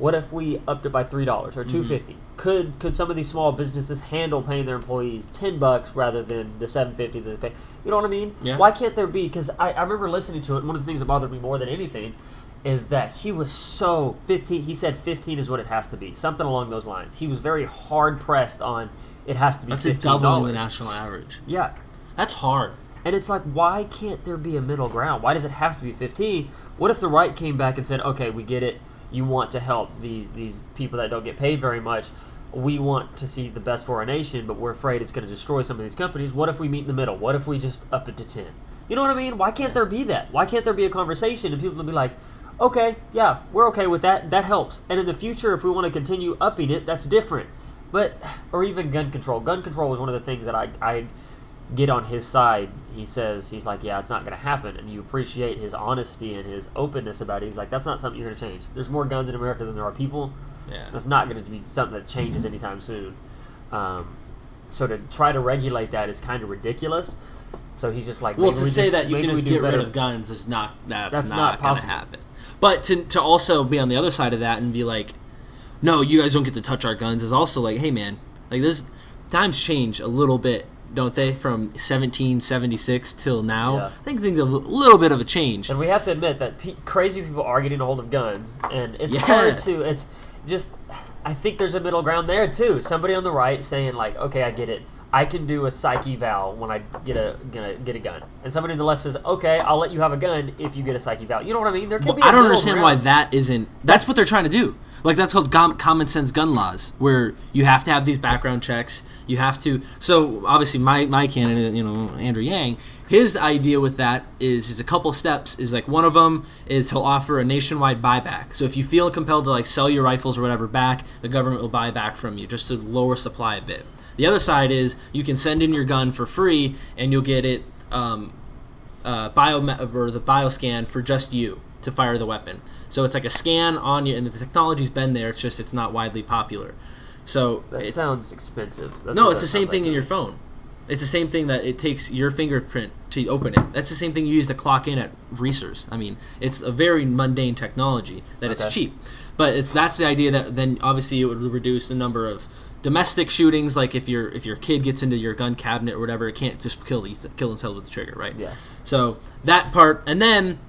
What if we upped it by $3 or $2.50? Could some of these small businesses handle paying their employees $10 rather than the $7.50 that they pay? You know what I mean? Yeah. Why can't there be? Because I remember listening to it. And one of the things that bothered me more than anything is that he was so 15. He said 15 is what it has to be, something along those lines. He was very hard pressed on it has to be. That's $15. a doubling the national average. Yeah. That's hard. And it's like, why can't there be a middle ground? Why does it have to be 15? What if the right came back and said, okay, we get it. You want to help these people that don't get paid very much. We want to see the best for our nation, but we're afraid it's going to destroy some of these companies. What if we meet in the middle? What if we just up it to 10? You know what I mean? Why can't there be that? Why can't there be a conversation and people will be like, okay, yeah, we're okay with that. That helps. And in the future, if we want to continue upping it, that's different. But, or even gun control. Gun control was one of the things that I get on his side. He says, he's like, yeah, it's not going to happen. And you appreciate his honesty and his openness about it. He's like, that's not something you're going to change. There's more guns in America than there are people. Yeah. That's not going to be something that changes anytime soon. So to try to regulate that is kind of ridiculous. So he's just like, well, to say that you can just get rid of guns is not that's not going to happen. But to also be on the other side of that and be like, no, you guys don't get to touch our guns is also like, hey man, like there's times change a little bit, don't they? From 1776 till now, Yeah. I think things have a little bit of a change. And we have to admit that crazy people are getting a hold of guns, and it's Yeah. hard to. It's just, I think there's a middle ground there too. Somebody on the right saying like, okay, I get it. I can do a psych eval when I get a gun, and somebody on the left says, okay, I'll let you have a gun if you get a psych eval. You know what I mean? There can Well, be. A I don't middle understand ground. why that isn't. That's what they're trying to do. Like that's called common sense gun laws, where you have to have these background checks. You have to. So obviously, my candidate, Andrew Yang, his idea with that is a couple steps. Is like one of them is he'll offer a nationwide buyback. So if you feel compelled to like sell your rifles or whatever back, the government will buy back from you just to lower supply a bit. The other side is you can send in your gun for free and you'll get it the bioscan for just you to fire the weapon. So it's like a scan on you, and the technology's been there. It's just it's not widely popular. So That sounds expensive. No, it's the same thing in your phone. It's the same thing that it takes your fingerprint to open it. That's the same thing you use to clock in at Research. I mean, it's a very mundane technology that it's cheap. But that's the idea that then obviously it would reduce the number of domestic shootings. Like if your kid gets into your gun cabinet or whatever, it can't just kill themselves with the trigger, right? Yeah. So that part, and then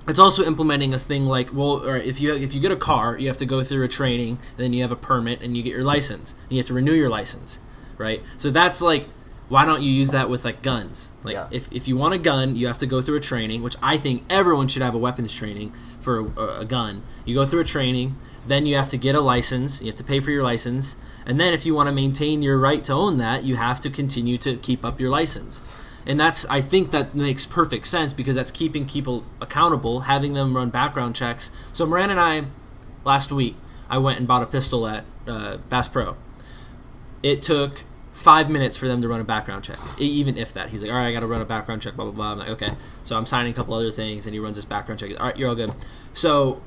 it's also implementing this thing like, well, or if you get a car, you have to go through a training, and then you have a permit, and you get your license, and you have to renew your license, right? So that's like, why don't you use that with like guns? Like if you want a gun, you have to go through a training, which I think everyone should have a weapons training for a gun. You go through a training, then you have to get a license, you have to pay for your license, and then if you want to maintain your right to own that, you have to continue to keep up your license. And I think that makes perfect sense because that's keeping people accountable, having them run background checks. So Moran and I, last week, I went and bought a pistol at Bass Pro. It took 5 minutes for them to run a background check, even if that. He's like, all right, I got to run a background check, blah, blah, blah. I'm like, okay. So I'm signing a couple other things, and he runs this background check. All right, you're all good. So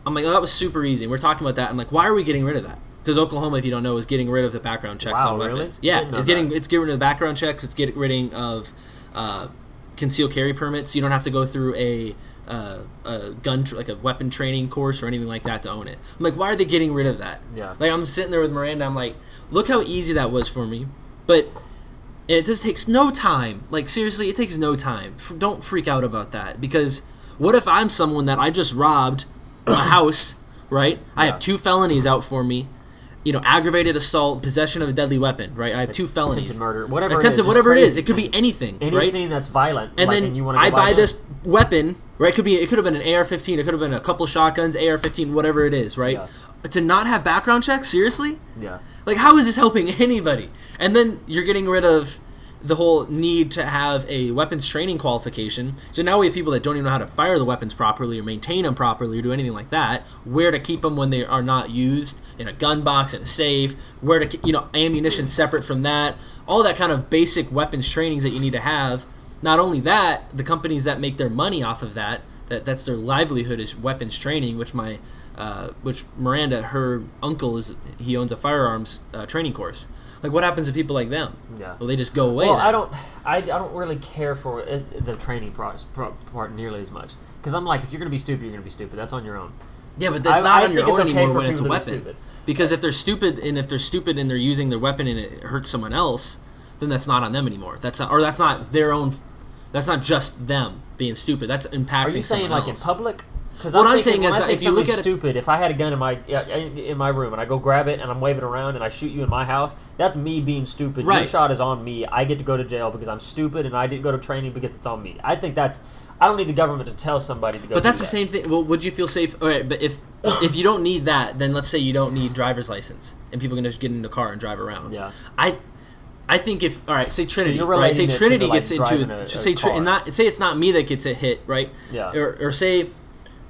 I'm like, oh, that was super easy. And we're talking about that. I'm like, why are we getting rid of that? Because Oklahoma, if you don't know, is getting rid of the background checks on weapons. Really? Yeah, it's getting rid of the background checks. It's getting rid of concealed carry permits. You don't have to go through a weapon training course or anything like that to own it. I'm like, why are they getting rid of that? Yeah. Like I'm sitting there with Miranda. I'm like, look how easy that was for me. But it just takes no time. Like seriously, it takes no time. Don't freak out about that because what if I'm someone that I just robbed a house, right? I have 2 felonies out for me. Aggravated assault, possession of a deadly weapon, right? I have 2 felonies. Attempted murder, whatever it is. It could be anything, right? Anything that's violent. And then I buy this weapon, right? It could have been an AR-15. It could have been a couple shotguns, AR-15, whatever it is, right? Yeah. To not have background checks, seriously? Yeah. Like, how is this helping anybody? And then you're getting rid of the whole need to have a weapons training qualification. So now we have people that don't even know how to fire the weapons properly or maintain them properly or do anything like that. Where to keep them when they are not used in a gun box, in a safe. Where to, ammunition separate from that. All that kind of basic weapons trainings that you need to have. Not only that, the companies that make their money off of that's their livelihood is weapons training, which Miranda, her uncle, he owns a firearms training course. Like, what happens to people like them? Yeah. Well, they just go away. Well, then. I don't really care for the training part nearly as much because I'm like, if you're gonna be stupid, you're gonna be stupid. That's on your own. Yeah, but that's not on your think it's own okay anymore for when it's a people to be weapon. stupid. Because if they're stupid and they're using their weapon and it hurts someone else, then that's not on them anymore. That's not their own. That's not just them being stupid. That's impacting. Are you saying someone like else. in public? Because What I'm saying is that if you look at it, stupid, if I had a gun in my room and I go grab it and I'm waving around and I shoot you in my house, that's me being stupid. Right. Your shot is on me. I get to go to jail because I'm stupid and I didn't go to training because it's on me. I think that's. I don't need the government to tell somebody to go. But that's the that. same thing. Well, would you feel safe? All right, but if you don't need that, then let's say you don't need driver's license and people can just get in the car and drive around. Yeah. I think if all right, say Trinity, So right? Say relating it to Trinity the, like, gets into driving a car. say it's not me that gets a hit, right? Yeah. Or say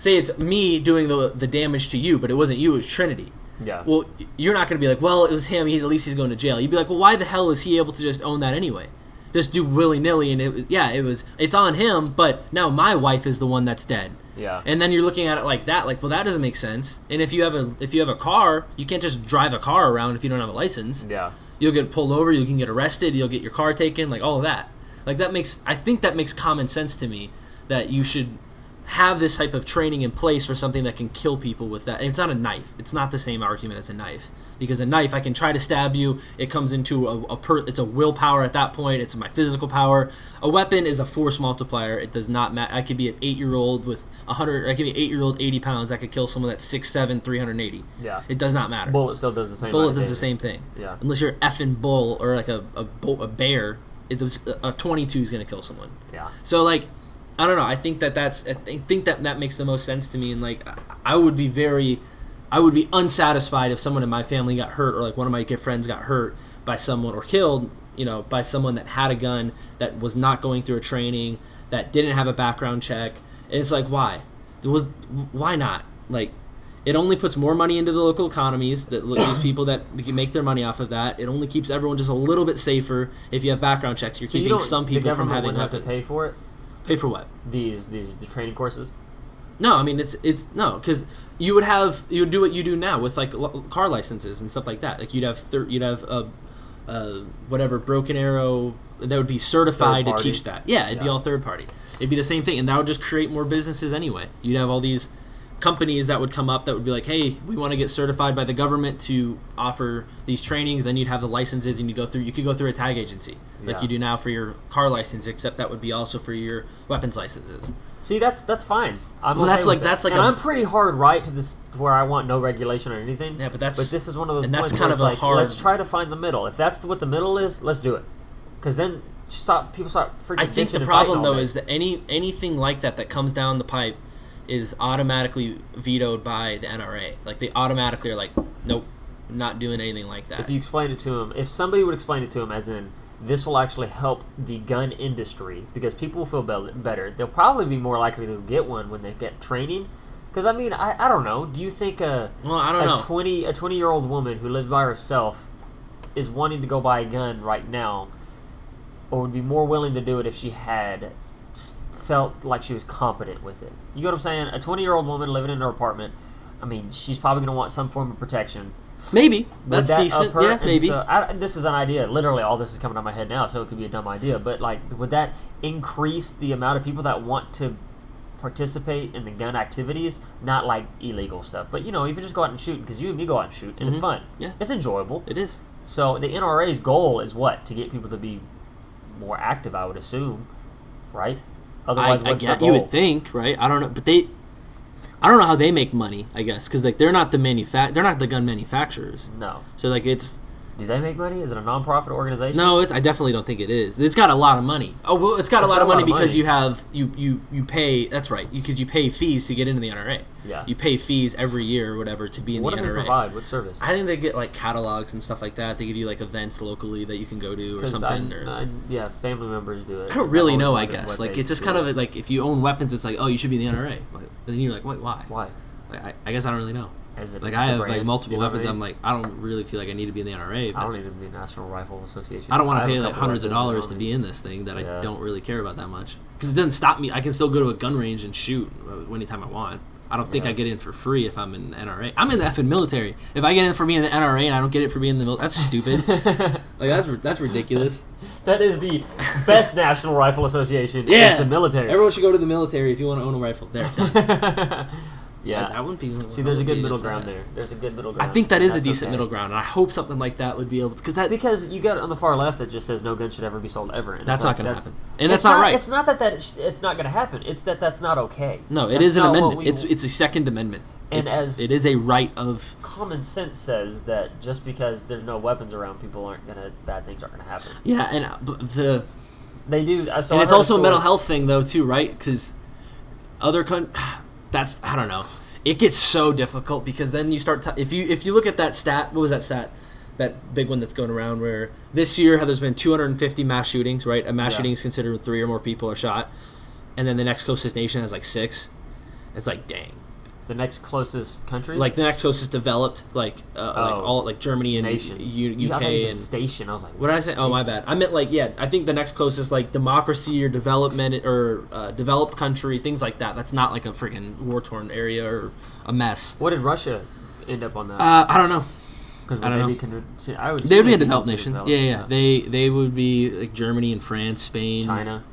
it's me doing the damage to you, but it wasn't you, it was Trinity. Yeah. Well, you're not going to be like, well, it was him. At least he's going to jail. You'd be like, well, why the hell is he able to just own that anyway? Just do willy nilly, and it's on him. But now my wife is the one that's dead. Yeah. And then you're looking at it like that, like, well, that doesn't make sense. And if you have a car, you can't just drive a car around if you don't have a license. Yeah. You'll get pulled over. You can get arrested. You'll get your car taken. Like all of that. Like I think that makes common sense to me that you should have this type of training in place for something that can kill people with that. And it's not a knife. It's not the same argument as a knife. Because a knife, I can try to stab you. It comes into it's a willpower at that point. It's my physical power. A weapon is a force multiplier. It does not matter. I could be an 8-year-old with 100. I could be an 8-year-old, 80 pounds. I could kill someone that's 6'7", 380. Yeah. It does not matter. Bullet still does the same. Bullet does the same thing. Yeah. Unless you're an effing bull or like a bear, a 22 is gonna kill someone. Yeah. So like, I don't know. I think that makes the most sense to me, and like, I would be unsatisfied if someone in my family got hurt, or like one of my good friends got hurt by someone or killed, by someone that had a gun, that was not going through a training, that didn't have a background check. And it's like, why? Why not? Like, it only puts more money into the local economies, that these people that can make their money off of that. It only keeps everyone just a little bit safer. If you have background checks, you're keeping some people from having weapons. Have to pay for it. Pay for what? The training courses. No, I mean it's no, because you would do what you do now with like car licenses and stuff like that. Like you'd have whatever Broken Arrow that would be certified to teach that. Yeah, it'd be all third party. It'd be the same thing, and that would just create more businesses anyway. You'd have all these companies that would come up that would be like, hey, we want to get certified by the government to offer these trainings. Then you'd have the licenses, and you could go through a tag agency like you do now for your car license, except that would be also for your weapons licenses. See, that's fine. I'm pretty hard right to this to where I want no regulation or anything. Yeah, but this is one of those. And points that's kind where of it's a like, hard. Let's try to find the middle. If that's what the middle is, let's do it. Because then people start freaking. I think the problem though is that anything like that comes down the pipe is automatically vetoed by the NRA. Like they automatically are like, nope, not doing anything like that. If you explain it to them, if somebody would explain it to them as in, this will actually help the gun industry because people will feel better. They'll probably be more likely to get one when they get training. Because I mean, I don't know. Do you think a 20-year-old woman who lived by herself is wanting to go buy a gun right now, or would be more willing to do it if she had felt like she was competent with it? You know what I'm saying? A 20-year-old woman living in her apartment, I mean, she's probably going to want some form of protection. Maybe. That's decent. Yeah, maybe. So, this is an idea. Literally, all this is coming out of my head now, so it could be a dumb idea. But, like, would that increase the amount of people that want to participate in the gun activities? Not, like, illegal stuff. But, even just go out and shoot, because you and me go out and shoot, and it's fun. Yeah. It's enjoyable. It is. So, the NRA's goal is what? To get people to be more active, I would assume. Right? Otherwise, what's the goal? You would think, right? I don't know. But I don't know how they make money, I guess, because like they're not the gun manufacturers. No. So like do they make money? Is it a non-profit organization? No, I definitely don't think it is. It's got a lot of money. Oh well, it's got a lot of money because you pay. That's right, because you pay fees to get into the NRA. Yeah. You pay fees every year or whatever to be in the NRA. What do they provide? What service? I think they get like catalogs and stuff like that. They give you like events locally that you can go to or something. Yeah, family members do it. I don't really know. I guess like it's just kind of like if you own weapons, it's like, oh, you should be in the NRA. But then you're like, wait, why? Why? Like, I guess I don't really know. Like I have like multiple weapons. I'm like, I don't really feel like I need to be in the NRA. I don't need to be National Rifle Association. I don't want to pay like hundreds of dollars to be in this thing that I don't really care about that much. Because it doesn't stop me. I can still go to a gun range and shoot anytime I want. I don't think I get in for free if I'm in the NRA. I'm in the effing military. If I get in for being in the NRA and I don't get it for being in the military, that's stupid. Like that's ridiculous. That is the best National Rifle Association. Yeah, is the military. Everyone should go to the military if you want to own a rifle. There. Yeah. That wouldn't be. See, there's a good middle ground there. There's a good middle ground. I think that is a That's decent okay. middle ground, and I hope something like that would be able to, because you got on the far left that just says no gun should ever be sold ever. And that's it's not like, going to happen, and that's not right. It's not that it's not going to happen. It's that's not okay. No, it That's is an not what amendment. we- It's a Second Amendment. And It is a right of. Common sense says that just because there's no weapons around, bad things aren't gonna happen. Yeah, and They do. So and I it's heard also a story- mental health thing though too, right? Because that's I don't know. It gets so difficult because then you start if you look at that stat. What was that stat? That big one that's going around where this year there's been 250 mass shootings, right? A mass shooting is considered when 3 or more people are shot, and then the next closest nation has like 6. It's like dang. The next closest country, Like the next closest developed, like Germany and nation. UK I thought you said and station. I was like, what did I say? Oh, my bad. I meant I think the next closest like democracy or development or developed country, things like that. That's not like a freaking war torn area or a mess. What did Russia end up on that? I don't know. Because I don't know. They They would be a developed nation. Yeah. They would be like Germany and France, Spain, China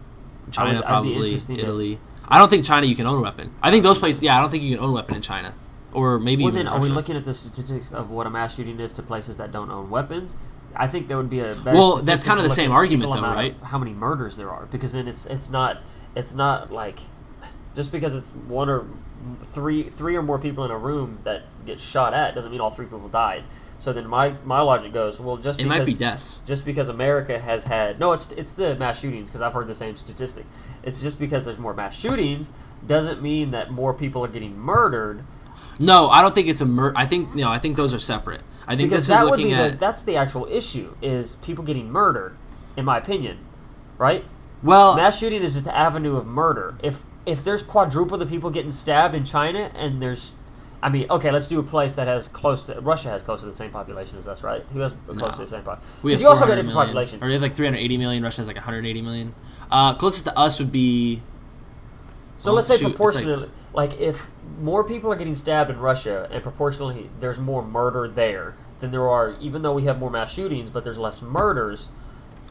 China I'd be probably, interested in- Italy. I don't think China you can own a weapon. I think those places. Yeah, I don't think you can own a weapon in China, or maybe Well, even then, are we Russia. looking at the statistics of what a mass shooting is to places that don't own weapons? I think there would be a better Well, that's statistic kind of to the look same at argument, equal though, amount right? of how many murders there are, because then it's not like just because it's one or three or more people in a room that get shot at doesn't mean all 3 people died. So then my logic goes, well, just It because might be deaths. just because America has had it's the mass shootings, because I've heard the same statistic. It's just because there's more mass shootings doesn't mean that more people are getting murdered. No, I don't think it's a I think those are separate. I think Because this is that would looking be at that's the actual issue, is people getting murdered, in my opinion, right? well, Mass shooting is the avenue of murder. If there's quadruple the people getting stabbed in China, and let's do a place that has Russia has close to the same population as us, right? Who has close to the same population? we have You also got 400 different million. populations. Or we have like 380 million. Russia has like 180 million. Closest to us would be. So let's say shoot, it's proportionally, like if more people are getting stabbed in Russia, and proportionally there's more murder there than there are, even though we have more mass shootings, but there's less murders.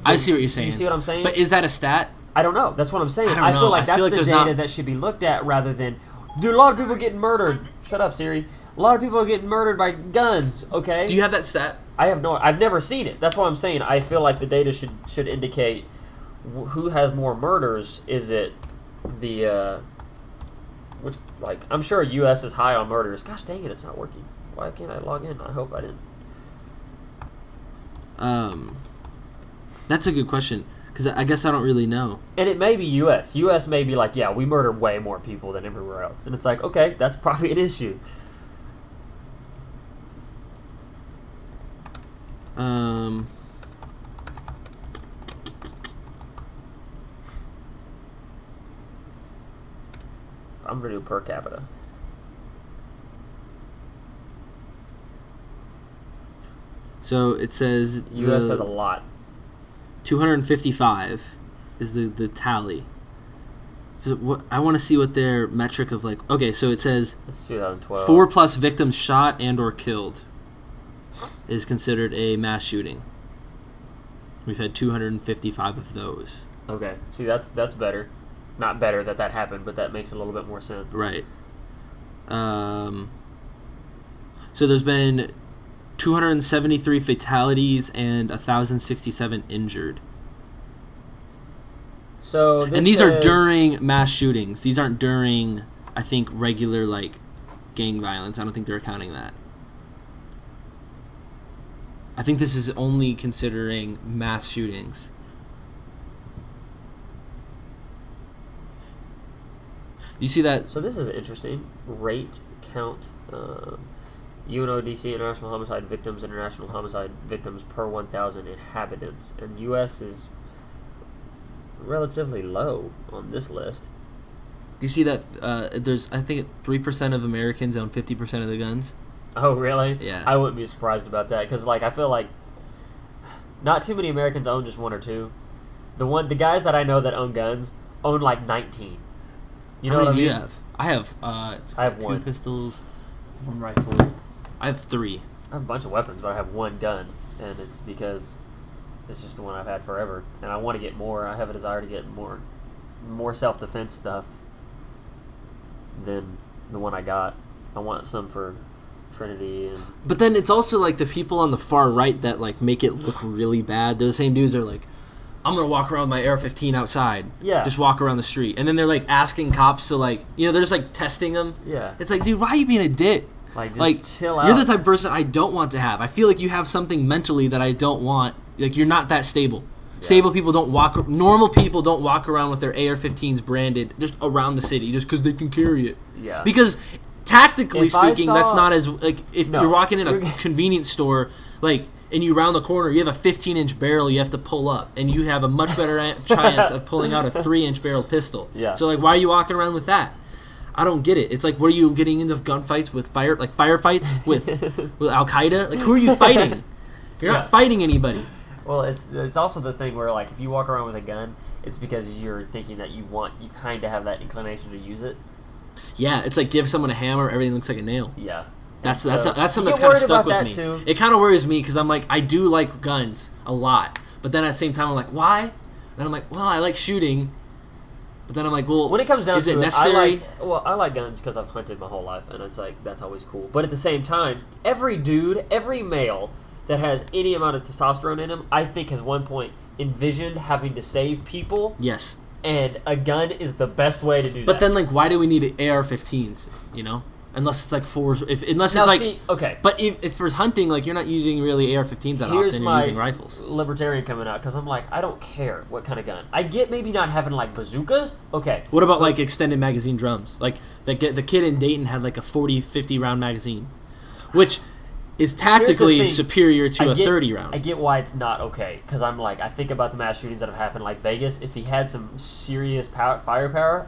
I see what you're saying. You see what I'm saying? But is that a stat? I don't know. That's what I'm saying. I don't I know. feel like I that's feel like the there's data not- that should be looked at rather than, do a lot of people getting murdered? Shut up, Siri. A lot of people are getting murdered by guns. Okay. Do you have that stat? I've never seen it. That's what I'm saying. I feel like the data should indicate who has more murders. Is it the which, like, I'm sure U.S. is high on murders. Gosh dang it, it's not working. Why can't I log in? I hope I didn't. That's a good question because I guess I don't really know. And it may be U.S. U.S. may be like, yeah, we murder way more people than everywhere else. And it's like, okay, that's probably an issue. I'm going to do per capita. So it says U.S. has a lot. 255 is the tally. So I want to see what their metric of like. Okay, so it says It's 2012. 4+ victims shot and or killed is considered a mass shooting. We've had 255 of those. Okay, see, that's better. Not better that happened, but that makes a little bit more sense. Right. So there's been 273 fatalities and 1,067 injured. So this And these are says- during mass shootings. These aren't during, I think, regular like gang violence. I don't think they're accounting that. I think this is only considering mass shootings. You see that? So this is interesting. Rate count. UNODC, International Homicide Victims, International Homicide Victims per 1,000 inhabitants. And U.S. is relatively low on this list. Do you see that? There's, I think, 3% of Americans own 50% of the guns. Oh, really? Yeah. I wouldn't be surprised about that, because like, I feel like not too many Americans own just 1 or 2. The guys that I know that own guns own like 19. You know How what I many do mean? you have? I have 2 1 pistols, 1 rifle. I have 3. I have a bunch of weapons, but I have 1 gun, and it's because it's just the one I've had forever, and I want to get more. I have a desire to get more self-defense stuff than the one I got. I want some for Trinity. And But then it's also like the people on the far right that like make it look really bad. They're the same dudes that are like, I'm gonna walk around with my AR-15 outside. Yeah. Just walk around the street, and then they're like asking cops to like, they're just like testing them. Yeah. It's like, dude, why are you being a dick? just chill out. You're the type of person I don't want to have. I feel like you have something mentally that I don't want. Like you're not that stable. Yeah. Stable people don't walk. Normal people don't walk around with their AR-15s branded just around the city just because they can carry it. Yeah. Because tactically speaking, that's not as like if you're walking in a convenience store, like. And you round the corner, you have a 15-inch barrel you have to pull up, and you have a much better chance of pulling out a 3-inch barrel pistol. Yeah. So, like, why are you walking around with that? I don't get it. It's like, what are you getting into gunfights with firefights with Al Qaeda? Like, who are you fighting? You're not fighting anybody. Well, it's also the thing where, like, if you walk around with a gun, it's because you're thinking that you kind of have that inclination to use it. Yeah, it's like give someone a hammer, everything looks like a nail. Yeah. That's something that's kind of stuck with me. Too. It kind of worries me because I'm like, I do like guns a lot, but then at the same time I'm like, why? Then I'm like, well, I like shooting, but then I'm like, well, when it comes down is to it necessary? I like guns because I've hunted my whole life, and it's like that's always cool. But at the same time, every male that has any amount of testosterone in him, I think has one point envisioned having to save people. Yes. And a gun is the best way to do that. But then, like, why do we need AR-15s? Unless it's like okay. But if for hunting, like you're not using really AR-15s that often. You're using rifles. Libertarian coming out because I'm like, I don't care what kind of gun. I get maybe not having like bazookas. Okay. What about like extended magazine drums? Like the kid in Dayton had like a 40-50 round magazine, which is tactically superior to a 30 round. I get why it's not okay because I'm like, I think about the mass shootings that have happened like Vegas. If he had some serious firepower,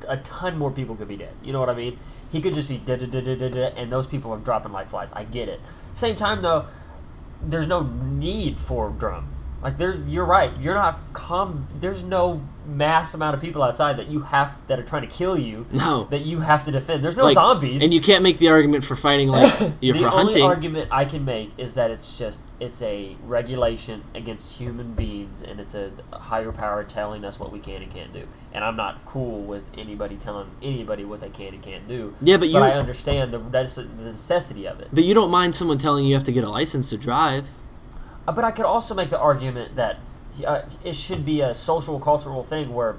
a ton more people could be dead. You know what I mean? He could just be da-da-da-da-da-da, and those people are dropping like flies. I get it. Same time, though, there's no need for drum. Like, you're right. You're not there's no mass amount of people outside that are trying to kill you. No. That you have to defend. There's no zombies. And you can't make the argument for fighting like for hunting. The only argument I can make is that it's a regulation against human beings, and it's a higher power telling us what we can and can't do. And I'm not cool with anybody telling anybody what they can and can't do. Yeah, but I understand the necessity of it. But you don't mind someone telling you have to get a license to drive. But I could also make the argument that it should be a social, cultural thing where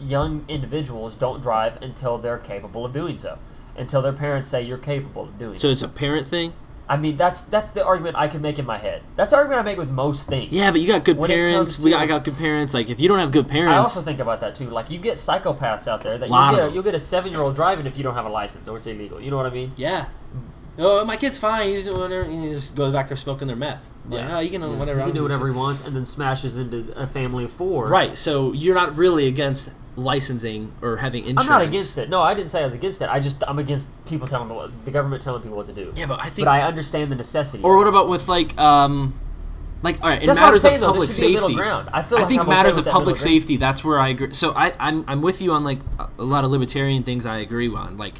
young individuals don't drive until they're capable of doing so. Until their parents say you're capable of doing so. So it's a parent thing? I mean, that's the argument I can make in my head. That's the argument I make with most things. Yeah, but you got good parents. I got good parents. Like, if you don't have good parents... I also think about that, too. Like, you get psychopaths out there that you'll get a 7-year-old driving if you don't have a license or it's illegal. You know what I mean? Yeah. Oh, my kid's fine. He just goes back there smoking their meth. Like, yeah. You can whatever. He can do whatever he wants and then smashes into a family of 4. Right, so you're not really against licensing or having insurance. I'm not against it. No, I didn't say I was against it. I'm against people the government telling people what to do. Yeah, but I think... But I understand the necessity. Or what about with, like, all right, in matters of public safety. I think matters of public safety, that's where I agree. So I'm with you on, like, a lot of libertarian things I agree on. Like,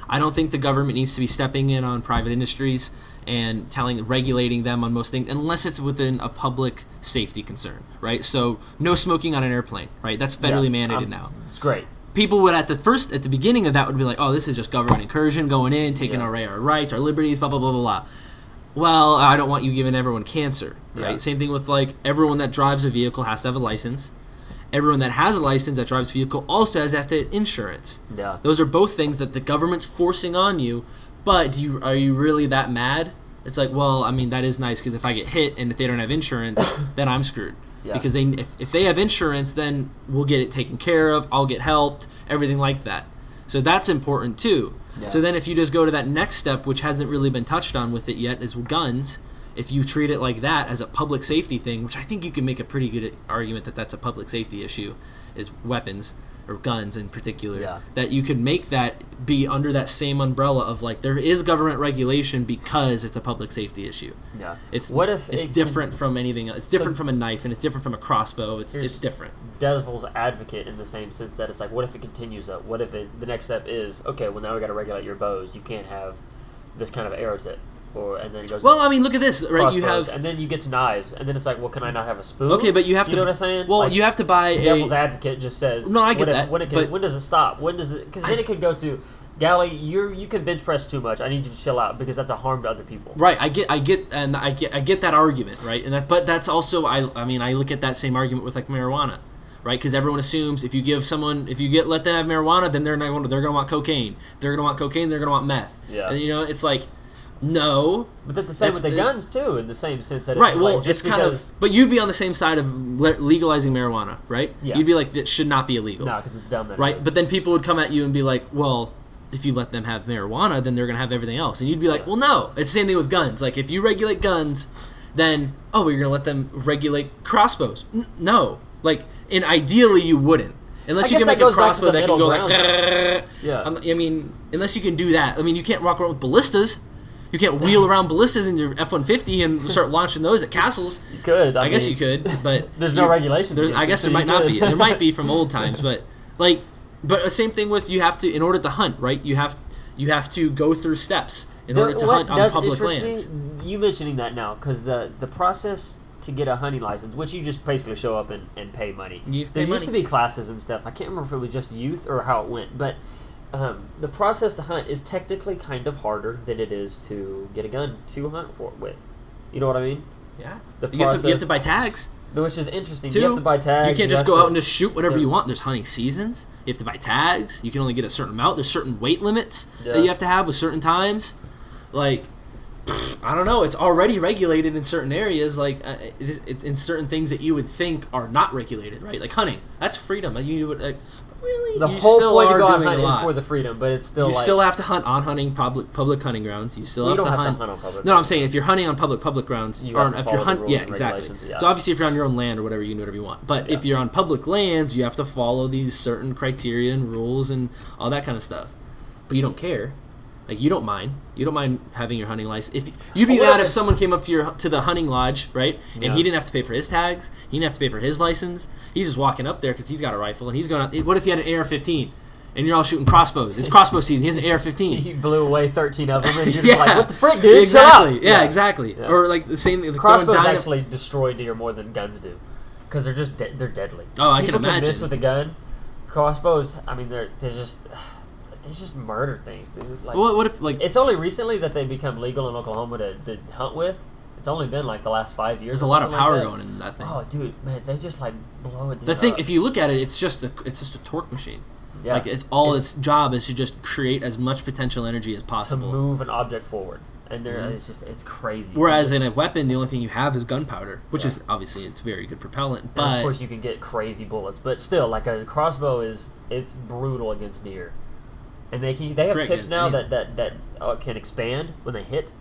I don't think the government needs to be stepping in on private industries and regulating them on most things unless it's within a public safety concern, right? So no smoking on an airplane, right? That's federally mandated now. It's great. People would at the beginning of that would be like, oh, this is just government incursion going in, taking away our rights, our liberties, blah blah blah blah blah. Well, I don't want you giving everyone cancer, right? Yeah. Same thing with like everyone that drives a vehicle has to have a license. Everyone that has a license that drives a vehicle also has to have insurance. Yeah. Those are both things that the government's forcing on you, but are you really that mad? It's like, well, I mean, that is nice because if I get hit and if they don't have insurance, then I'm screwed. Yeah. Because if they have insurance, then we'll get it taken care of, I'll get helped, everything like that. So that's important too. Yeah. So then if you just go to that next step, which hasn't really been touched on with it yet, is guns. If you treat it like that as a public safety thing, which I think you can make a pretty good argument that that's a public safety issue, is weapons or guns in particular, that you could make that be under that same umbrella of like there is government regulation because it's a public safety issue. Yeah. It's different from anything else. It's different from a knife and it's different from a crossbow. It's different. Devil's advocate in the same sense that it's like, what if it continues up? What if the next step is, okay, well now we got to regulate your bows. You can't have this kind of arrow tip. And then it goes. Well, I mean, look at this, right? You have, and then you get to knives, and then it's like, well, can I not have a spoon? Okay, but you have to. You know what I'm saying? Well, like, you have to buy devil's advocate just says. No, I get that. When does it stop? When does it? Because then it could go to Gally, you can bench press too much. I need you to chill out because that's a harm to other people. Right, I get that argument, right? But that's also, I mean, I look at that same argument with like marijuana, right? Because everyone assumes if you let them have marijuana, then they're gonna want cocaine. They're gonna want cocaine. They're gonna want meth. Yeah. And it's like, no. But that's the same with the guns too, in the same sense that right. Well, it's kind of, but you'd be on the same side of legalizing marijuana, right? Yeah. You'd be like, that should not be illegal. No, because it's dumb. Right, but then people would come at you and be like, well, if you let them have marijuana, then they're going to have everything else. And you'd be like, well, no. It's the same thing with guns. Like, if you regulate guns, then, well, you're going to let them regulate crossbows. No. Like, and ideally you wouldn't. Unless you can make a crossbow that can go like, yeah. I mean, unless you can do that. I mean, you can't walk around with ballistas. You can't wheel around ballistas in your F-150 and start launching those at castles. You could. I guess you could, but... There's no regulations. I guess there might not be. There might be from old times, but, like... But the same thing with you have to, in order to hunt, right? You have to go through steps in order to hunt on public lands. You mentioning that now, because the process to get a hunting license, which you just basically show up and pay money. There used to be classes and stuff. I can't remember if it was just youth or how it went, but the process to hunt is technically kind of harder than it is to get a gun to hunt with. You know what I mean? Yeah. You have to buy tags. Which is interesting. Too. You have to buy tags. You can't just go out and just shoot whatever you want. There's hunting seasons. You have to buy tags. You can only get a certain amount. There's certain weight limits that you have to have with certain times. Like, I don't know. It's already regulated in certain areas. Like, it's in certain things that you would think are not regulated, right? Like hunting. That's freedom. You would really. The whole point to go on hunting is for the freedom, but it's still. You still have to hunt on public hunting grounds. You still have to hunt on public. No, I'm saying if you're hunting on public grounds, you have to follow the rules and exactly. regulations, yeah. So obviously, if you're on your own land or whatever, you can do whatever you want. But if you're on public lands, you have to follow these certain criteria and rules and all that kind of stuff. But you don't care. Like, you don't mind. You don't mind having your hunting license. If you'd be mad if someone came up to the hunting lodge, right? And he didn't have to pay for his tags. He didn't have to pay for his license. He's just walking up there because he's got a rifle and he's going out. What if he had an AR-15 and you're all shooting crossbows? It's crossbow season. He has an AR-15. He blew away 13 of them, and you're just like, "What the frick, dude? Exactly. Yeah, exactly. Yeah. Or like the same. Like crossbows actually destroy deer more than guns do, because they're just they're deadly. Oh, I can imagine. People can miss with a gun. Crossbows, I mean, they just murder things, dude. Like, what if like it's only recently that they become legal in Oklahoma to hunt with. It's only been like the last 5 years. There's a lot of power going in that thing. Oh, dude, man, they just like blow it. The thing, if you look at it, it's just a torque machine. Yeah. Like its job is to just create as much potential energy as possible to move an object forward, and it's crazy. Whereas in a weapon, the only thing you have is gunpowder, which is obviously it's very good propellant. But and of course, you can get crazy bullets, but still, like a crossbow it's brutal against deer. And they have tips now that can expand when they hit.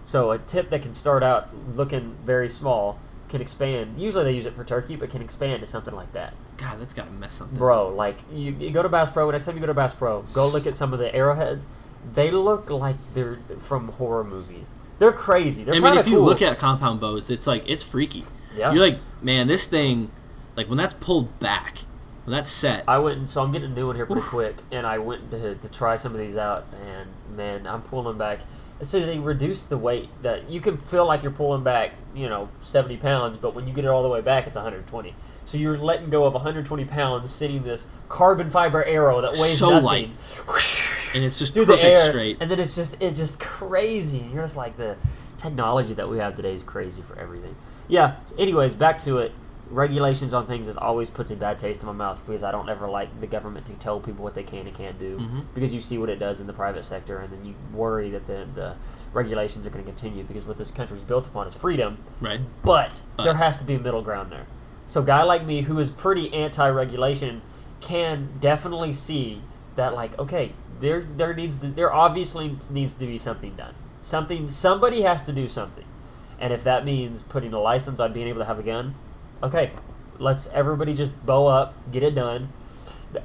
So a tip that can start out looking very small can expand. Usually they use it for turkey, but can expand to something like that. God, that's gotta mess something. Bro, like you go to Bass Pro. Next time you go to Bass Pro, go look at some of the arrowheads. They look like they're from horror movies. They're crazy. They're if you look at compound bows, it's like it's freaky. Yeah. You're like, man, this thing, like when that's pulled back. When that's set. So I'm getting a new one here pretty quick, and I went to try some of these out, and man, I'm pulling them back. So they reduce the weight that you can feel like you're pulling back, 70 pounds, but when you get it all the way back, it's 120. So you're letting go of 120 pounds, sitting this carbon fiber arrow that weighs so nothing. light, and it's just through perfect the air, straight. And then it's just crazy. You're just like, the technology that we have today is crazy for everything. Yeah. Anyways, back to it. Regulations on things, it always puts a bad taste in my mouth because I don't ever like the government to tell people what they can and can't do, because you see what it does in the private sector, and then you worry that the regulations are going to continue, because what this country is built upon is freedom. Right. But there has to be a middle ground there. So a guy like me who is pretty anti-regulation can definitely see that, like, okay, there obviously needs to be something done. Somebody has to do something. And if that means putting a license on being able to have a gun, okay, let's everybody just bow up, get it done.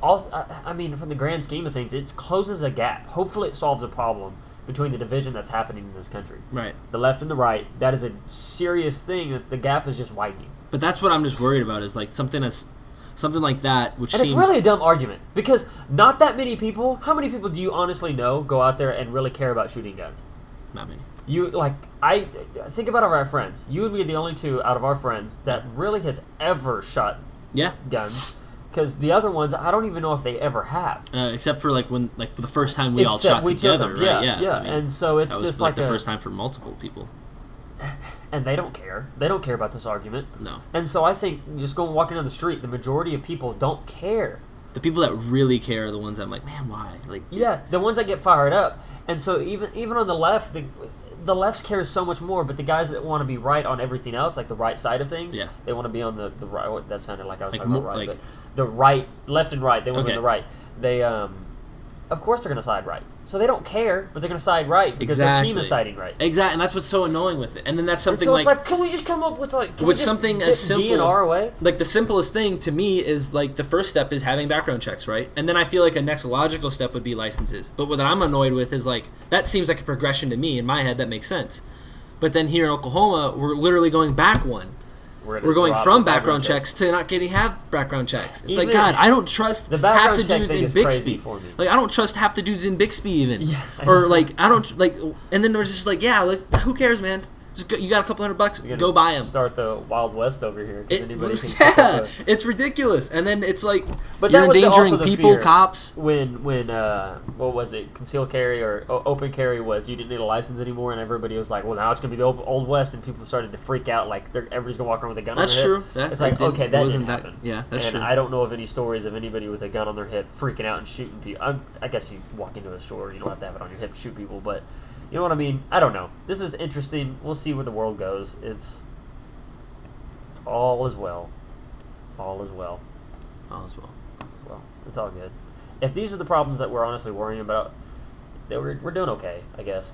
Also, I mean, from the grand scheme of things, it closes a gap. Hopefully it solves a problem between the division that's happening in this country. Right. The left and the right, that is a serious thing, that the gap is just widening. But that's what I'm just worried about, is like something like that, which and seems... it's really a dumb argument, because not that many people, how many people do you honestly know go out there and really care about shooting guns? Not many. I think about our friends. You and me are the only two out of our friends that really has ever shot guns. Because the other ones, I don't even know if they ever have. Except for like the first time we all Except shot we took together, them. right? Yeah. I mean, And so it's that was just like the first time for multiple people. And they don't care. They don't care about this argument. No. And so I think just walking down the street, the majority of people don't care. The people that really care are the ones that I'm like, man, why? Like, yeah, the ones that get fired up. And so even on the left, the left cares so much more, but the guys that want to be right on everything else, like the right side of things, yeah, they want to be on the right. That sounded like I was like talking about right, but the right, left and right, they want to be on the right. They, of course, they're going to side right. So they don't care, but they're going to side right because their team is siding right. Exactly, and that's what's so annoying with it. And then that's something so it's like, can we just come up with something as simple DNR away? Like the simplest thing to me is like the first step is having background checks, right? And then I feel like a next logical step would be licenses. But what I'm annoyed with is like that seems like a progression to me in my head that makes sense. But then here in Oklahoma, we're literally going back one. We're going from background checks to not have background checks. It's like, God, I don't trust half the dudes in Bixby. Like, I don't trust half the dudes in Bixby even. Yeah. Or like, I don't like. And then there's just like, yeah, who cares, man? Just go, you got a couple $100, go buy them. Start the Wild West over here. Anybody can it's ridiculous. And then it's like, but you're endangering people, cops. When what was it? Concealed carry or open carry was you didn't need a license anymore, and everybody was like, well, now it's gonna be the Old West, and people started to freak out like everybody's gonna walk around with a gun. That's on their true. hip. It's like, okay, that didn't happen. Yeah, that's true. And I don't know of any stories of anybody with a gun on their hip freaking out and shooting people. I guess you walk into a store, you don't have to have it on your hip to shoot people, but. You know what I mean? I don't know. This is interesting. We'll see where the world goes. It's all is well. All is well. All is well. Well, it's all good. If these are the problems that we're honestly worrying about, then we're doing okay, I guess.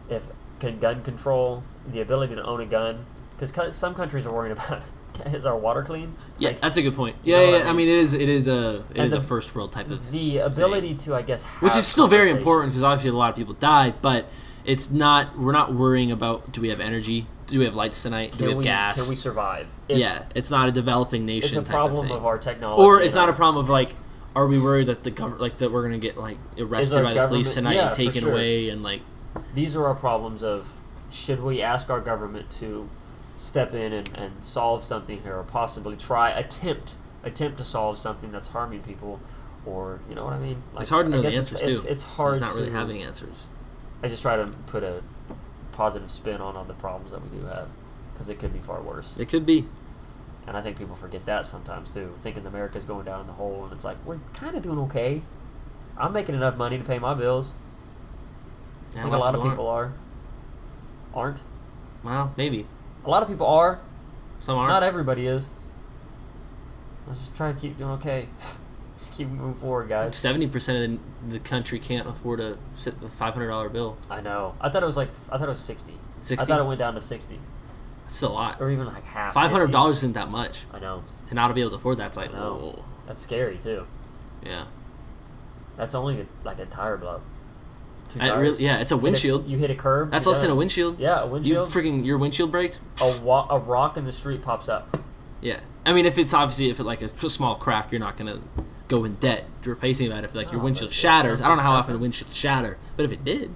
If gun control, the ability to own a gun, because some countries are worrying about is our water clean? Yeah, like, that's a good point. Yeah. I mean, it is a first world type of the ability thing. To, I guess, which is still very important because obviously a lot of people die, but it's not. We're not worrying about do we have energy, do we have lights tonight, do we have gas, can we survive? It's not a developing nation. It's a problem of our technology, or it's not a problem of like. Are we worried that that we're gonna get like arrested by the police tonight and taken away and like? These are our problems of should we ask our government to step in and solve something here, or possibly attempt to solve something that's harming people, or you know what I mean? Like, it's hard to know the answers too. It's hard. It's not really having answers. I just try to put a positive spin on all the problems that we do have, because it could be far worse. It could be. And I think people forget that sometimes too, thinking America's going down in the hole, and it's like we're kind of doing okay. I'm making enough money to pay my bills. I think a lot of people aren't. Well, maybe. A lot of people are. Some aren't. Not everybody is. Let's just try to keep doing okay. Just keep moving forward, guys. 70% of the country can't afford a $500 bill. I know. I thought it was 60. 60? I thought it went down to 60. That's still a lot. Or even like half. $500 isn't that much. I know. To not be able to afford that's like, whoa. That's scary too. Yeah. That's only like a tire blow. It's a windshield. You hit a curb. That's less than a windshield. Yeah, a windshield. Your windshield breaks. A rock in the street pops up. Yeah, I mean, if it like a small crack, you're not gonna go in debt replacing that. If like your windshield shatters, I don't know how often windshields shatter, but if it did,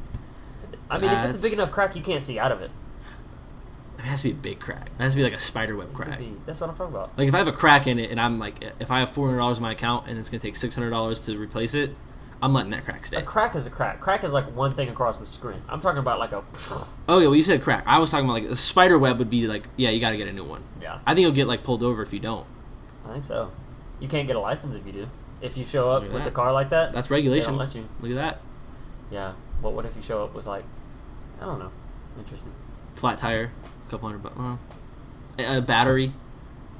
I mean, if it's a big enough crack, you can't see out of it. It has to be a big crack. It has to be like a spiderweb crack. That's what I'm talking about. Like if I have a crack in it, and I'm like, if I have $400 in my account, and it's gonna take $600 to replace it. I'm letting that crack stay. A crack is a crack. Crack is like one thing across the screen. I'm talking about like a... Oh, yeah, well, you said crack. I was talking about like a spider web would be like, yeah, you got to get a new one. Yeah. I think you'll get like pulled over if you don't. I think so. You can't get a license if you do. If you show up with a car like that, that's regulation. They don't let you. Look at that. Yeah. But what if you show up with like, I don't know. Interesting. Flat tire, a couple $100. Well, a battery,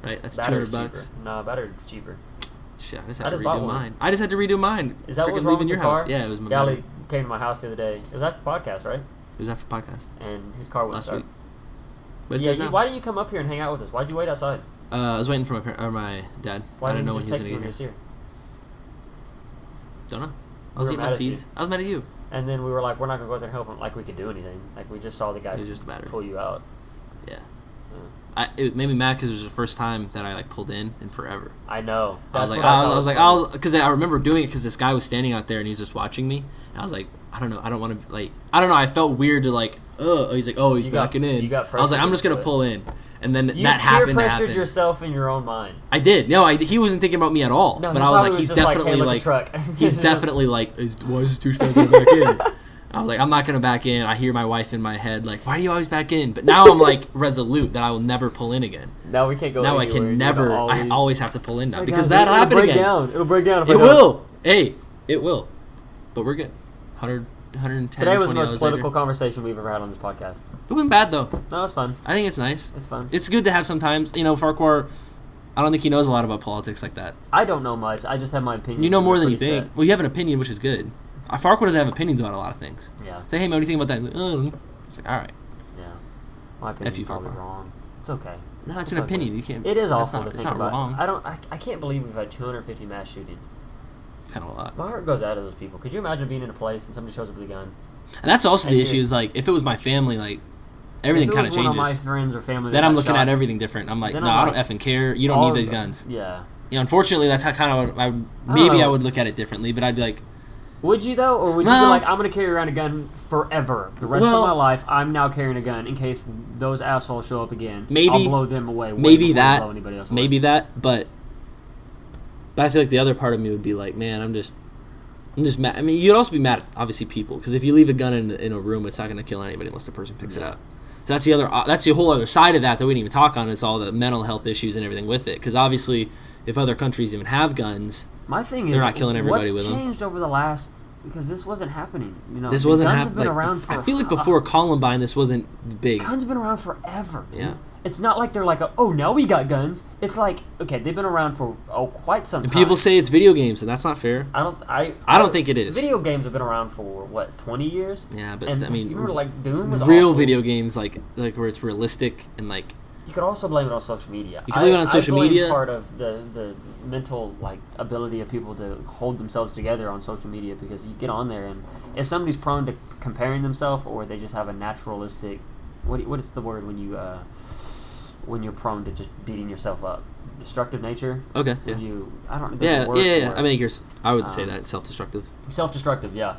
right? That's $200. No, battery's cheaper. Shit, I just had to redo mine. I just had to redo mine. Is that what's wrong with your house? car? Yeah, it was my Gally came to my house the other day. It was after the podcast, right? It was after the podcast. And his car wouldn't start. Last week. But it does now. Why didn't you come up here and hang out with us? Why'd you wait outside? I was waiting for my dad. Why I didn't know when he was going to to get here? Don't know. I was eating my seeds. I was mad at you. And then we were like, we're not going to go out there and help him like we could do anything. Like we just saw the guy pull you out. Yeah. It made me mad because it was the first time that I like pulled in forever. I know. I was like, because I remember doing it because this guy was standing out there and he was just watching me. And I was like, I don't know, I don't want to I don't know. I felt weird to like, he's like, he's backing in. I was like, I'm just gonna pull in, And then You that peer happened to pressured happen. yourself in your own mind. I did. No, he wasn't thinking about me at all. No, but he I was probably like, he's just like, definitely hey, look like, at truck. he's definitely like, why is this douchebag going back in? I was like, I'm not going to back in. I hear my wife in my head like, why do you always back in? But now I'm like resolute that I will never pull in again. Now we can't go Now anywhere. I can never. I always have to pull in now because that'll happen break again. Down. It'll break down. If I It don't. will. Hey, it will. But we're good. 110, Today was the 20 most hours political later. conversation we've ever had on this podcast. It wasn't bad though. No, it's fun. I think it's nice. It's fun. It's good to have sometimes. You know, Farquhar, I don't think he knows a lot about politics like that. I don't know much. I just have my opinion. You know more than you Pretty think. set. Well, you have an opinion, which is good. Farquhar doesn't have opinions about a lot of things. Yeah. Say, hey man, what do you think about that? He's like, oh. It's like, all right. Yeah. My opinion's F you, probably Farquhar. wrong. It's okay. No, it's It's an okay. opinion. You can't. It is that's awful not, to it's think not about. wrong. I can't believe we've had 250 mass shootings. It's kind of a lot. My heart goes out to those people. Could you imagine being in a place and somebody shows up with a gun? And that's also the And issue. Is like, if it was my family, like everything kind of If it was changes. one of my friends or family Then that I'm got looking shot, at everything different. I'm like, then no, I'm I don't like, effing care. You don't all need of these them. guns. Yeah. You know, unfortunately, that's how kind of maybe know. I would look at it differently, but I'd be like, Would you though, or would you be No. like, I'm gonna carry around a gun forever, the rest Well- of my life? I'm now carrying a gun in case those assholes show up again. Maybe- I'll blow them away. Way maybe before they that, blow anybody else away. maybe that, but I feel like the other part of me would be like, man, I'm just mad. I mean, you'd also be mad at obviously people because if you leave a gun in a room, it's not going to kill anybody unless the person picks it Yeah. up. So that's the whole other side of that we didn't even talk on. Is all the mental health issues and everything with it. Because obviously, if other countries even have guns, My thing is, They're not killing everybody what's with them. changed over the last? Because this wasn't happening. You know, this wasn't guns happening. have been around for. I feel like before Columbine, this wasn't big. Guns have been around forever. Yeah. It's not like they're like, oh, now we got guns. It's like, okay, they've been around for quite some And time. people say it's video games, and that's not fair. I don't think it is. Video games have been around for what, 20 years? Yeah, but And I mean, you were like Doom was real awful. video games like where it's realistic and like. You could also blame it on social media. You can blame it on social I blame media. part of the mental like ability of people to hold themselves together on social media because you get on there and if somebody's prone to comparing themselves or they just have a naturalistic what is the word when you're prone to just beating yourself up, destructive nature. Okay. When Yeah. I don't know. there's a Yeah. word Yeah. for it. I mean, I would say Um, that self-destructive. Self-destructive. Yeah.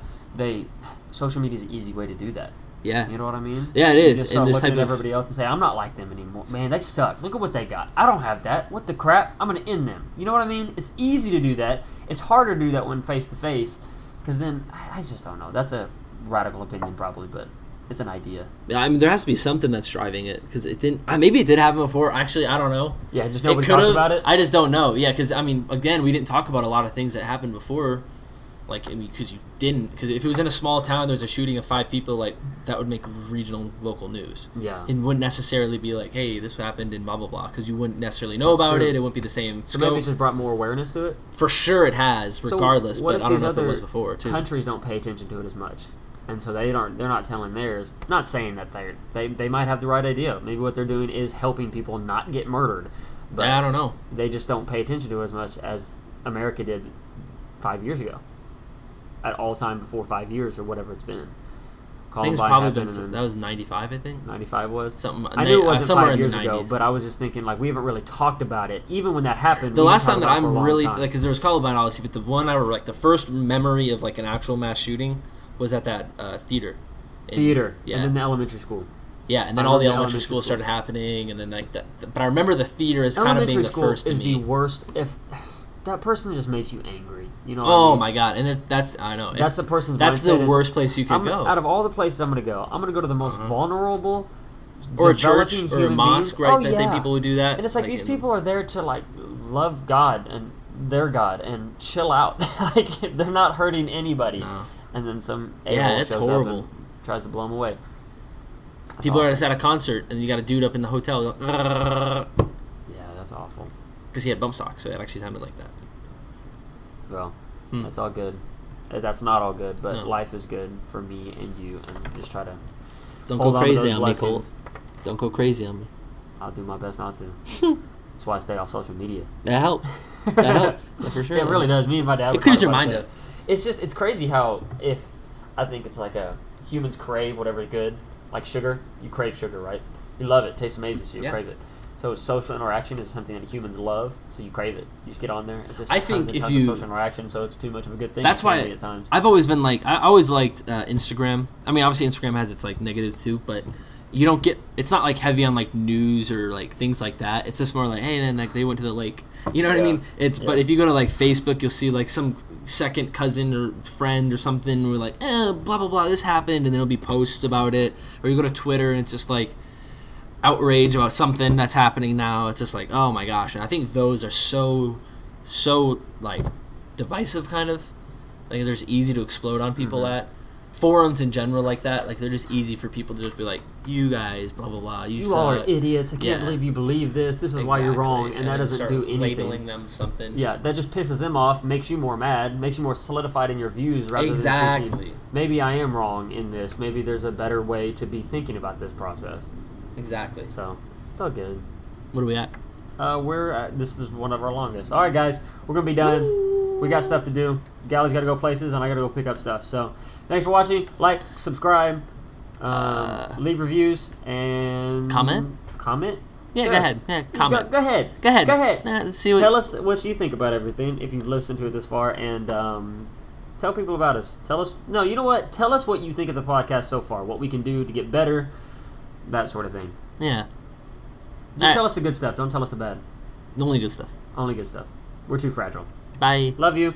Social media is an easy way to do that. Yeah. You know what I mean? Yeah, it You is. just And start this looking type at of everybody else and say, I'm not like them anymore. Man, they suck. Look at what they got. I don't have that. What the crap? I'm going to end them. You know what I mean? It's easy to do that. It's harder to do that when face to face because then, I just don't know. That's a radical opinion probably, but it's an idea. Yeah, I mean, there has to be something that's driving it because it didn't. Maybe it did happen before. Actually, I don't know. Yeah, just It nobody could talked have. about it. I just don't know. Yeah, because I mean, again, we didn't talk about a lot of things that happened before. Like, I mean, because you didn't. Because if it was in a small town, there's a shooting of 5 people. Like, that would make regional, local news. Yeah. It wouldn't necessarily be like, hey, this happened in blah blah blah. Because you wouldn't necessarily know That's about true. it. It wouldn't be the same So maybe scope. it just brought more awareness to it. For sure, it has, So regardless. what But if I don't these know if it other was before too. Countries don't pay attention to it as much, and so they're not telling theirs. Not saying that they might have the right idea. Maybe what they're doing is helping people not get murdered, but Yeah, I don't know. they just don't pay attention to it as much as America did 5 years ago. At all time before 5 years or whatever it's been. I think it's Columbine probably happened been and that was 95. I think 95 was. something. I knew it wasn't somewhere 5 in years the ago, 90s. but I was just thinking like we haven't really talked about it. Even when that happened, The we last didn't time talk that about it for a I'm long really time. like, because there was Columbine, obviously, but the one I were like the first memory of like an actual mass shooting was at that theater. Yeah, and then the elementary school. Yeah, and then I all the remember elementary schools started happening, and then like that. But I remember the theater as kind of being Elementary the school first to is me. the worst. If that person just makes you angry, you know. What Oh I mean? my god! And that's I know That's the person's. that's the mindset is, worst place you could go. Out of all the places I'm gonna go to the most vulnerable. Or a church developing or a human mosque, beings. right? Oh, I think yeah. people would do that. And it's like these people are there to like love God and their God and chill out. Like they're not hurting anybody. No. And then some Yeah, a-hole it's shows up horrible. and tries to blow them away. That's People are awful. just at a concert, and you got a dude up in the hotel Yeah, that's awful. because he had bump stocks, so it actually sounded like that. Well, Hmm. that's all good. That's not all good, but No. life is good for me and you, and just try to. Don't hold go on to crazy those on me, Cole. blessings. Don't go crazy on me. I'll do my best not to. That's why I stay off social media. That helps. That helps. Yeah, for sure. It really does. Me and my dad. It would clears talk your about mind that. up. It's crazy how I think it's like humans crave whatever's good, like sugar. You crave sugar, right? You love it. It tastes amazing, so you Yeah. crave it. So social interaction is something that humans love, so you crave it. You just get on there. It's just I tons think and if tons you- of social interaction, so it's too much of a good thing. That's It can why be at times. I've always been like I always liked Instagram. I mean, obviously Instagram has its like negatives too, but you don't get. It's not like heavy on like news or like things like that. It's just more like, hey, then like they went to the lake. You know what I mean? But if you go to like Facebook, you'll see like some second cousin or friend or something. We're like, blah blah blah, this happened, and then there'll be posts about it. Or you go to Twitter and it's just like outrage about something that's happening now. It's just like, oh my gosh. And I think those are so like divisive, kind of. Like they're just easy to explode on people at. Forums in general like that, like they're just easy for people to just be like, you guys, blah blah blah, you all are suck. idiots. I can't believe you believe this. This is why you're wrong, and that doesn't start do anything. Labeling them something. Yeah, that just pisses them off, makes you more mad, makes you more solidified in your views rather than thinking, maybe I am wrong in this. Maybe there's a better way to be thinking about this process. Exactly. So, it's all good. What are we at? We're at, this is one of our longest. All right, guys, we're gonna be done. Woo! We got stuff to do. Gally's got to go places, and I got to go pick up stuff. So, thanks for watching. Like, subscribe, leave reviews, and comment. Yeah, sure. Go ahead. Yeah, comment. Go ahead. Go ahead. Go ahead. Let's see what. Tell us what you think about everything if you've listened to it this far, and tell people about us. Tell us. No, you know what? Tell us what you think of the podcast so far. What we can do to get better. That sort of thing. Yeah. Just tell us the good stuff. Don't tell us the bad. Only good stuff. Only good stuff. We're too fragile. Bye. Love you.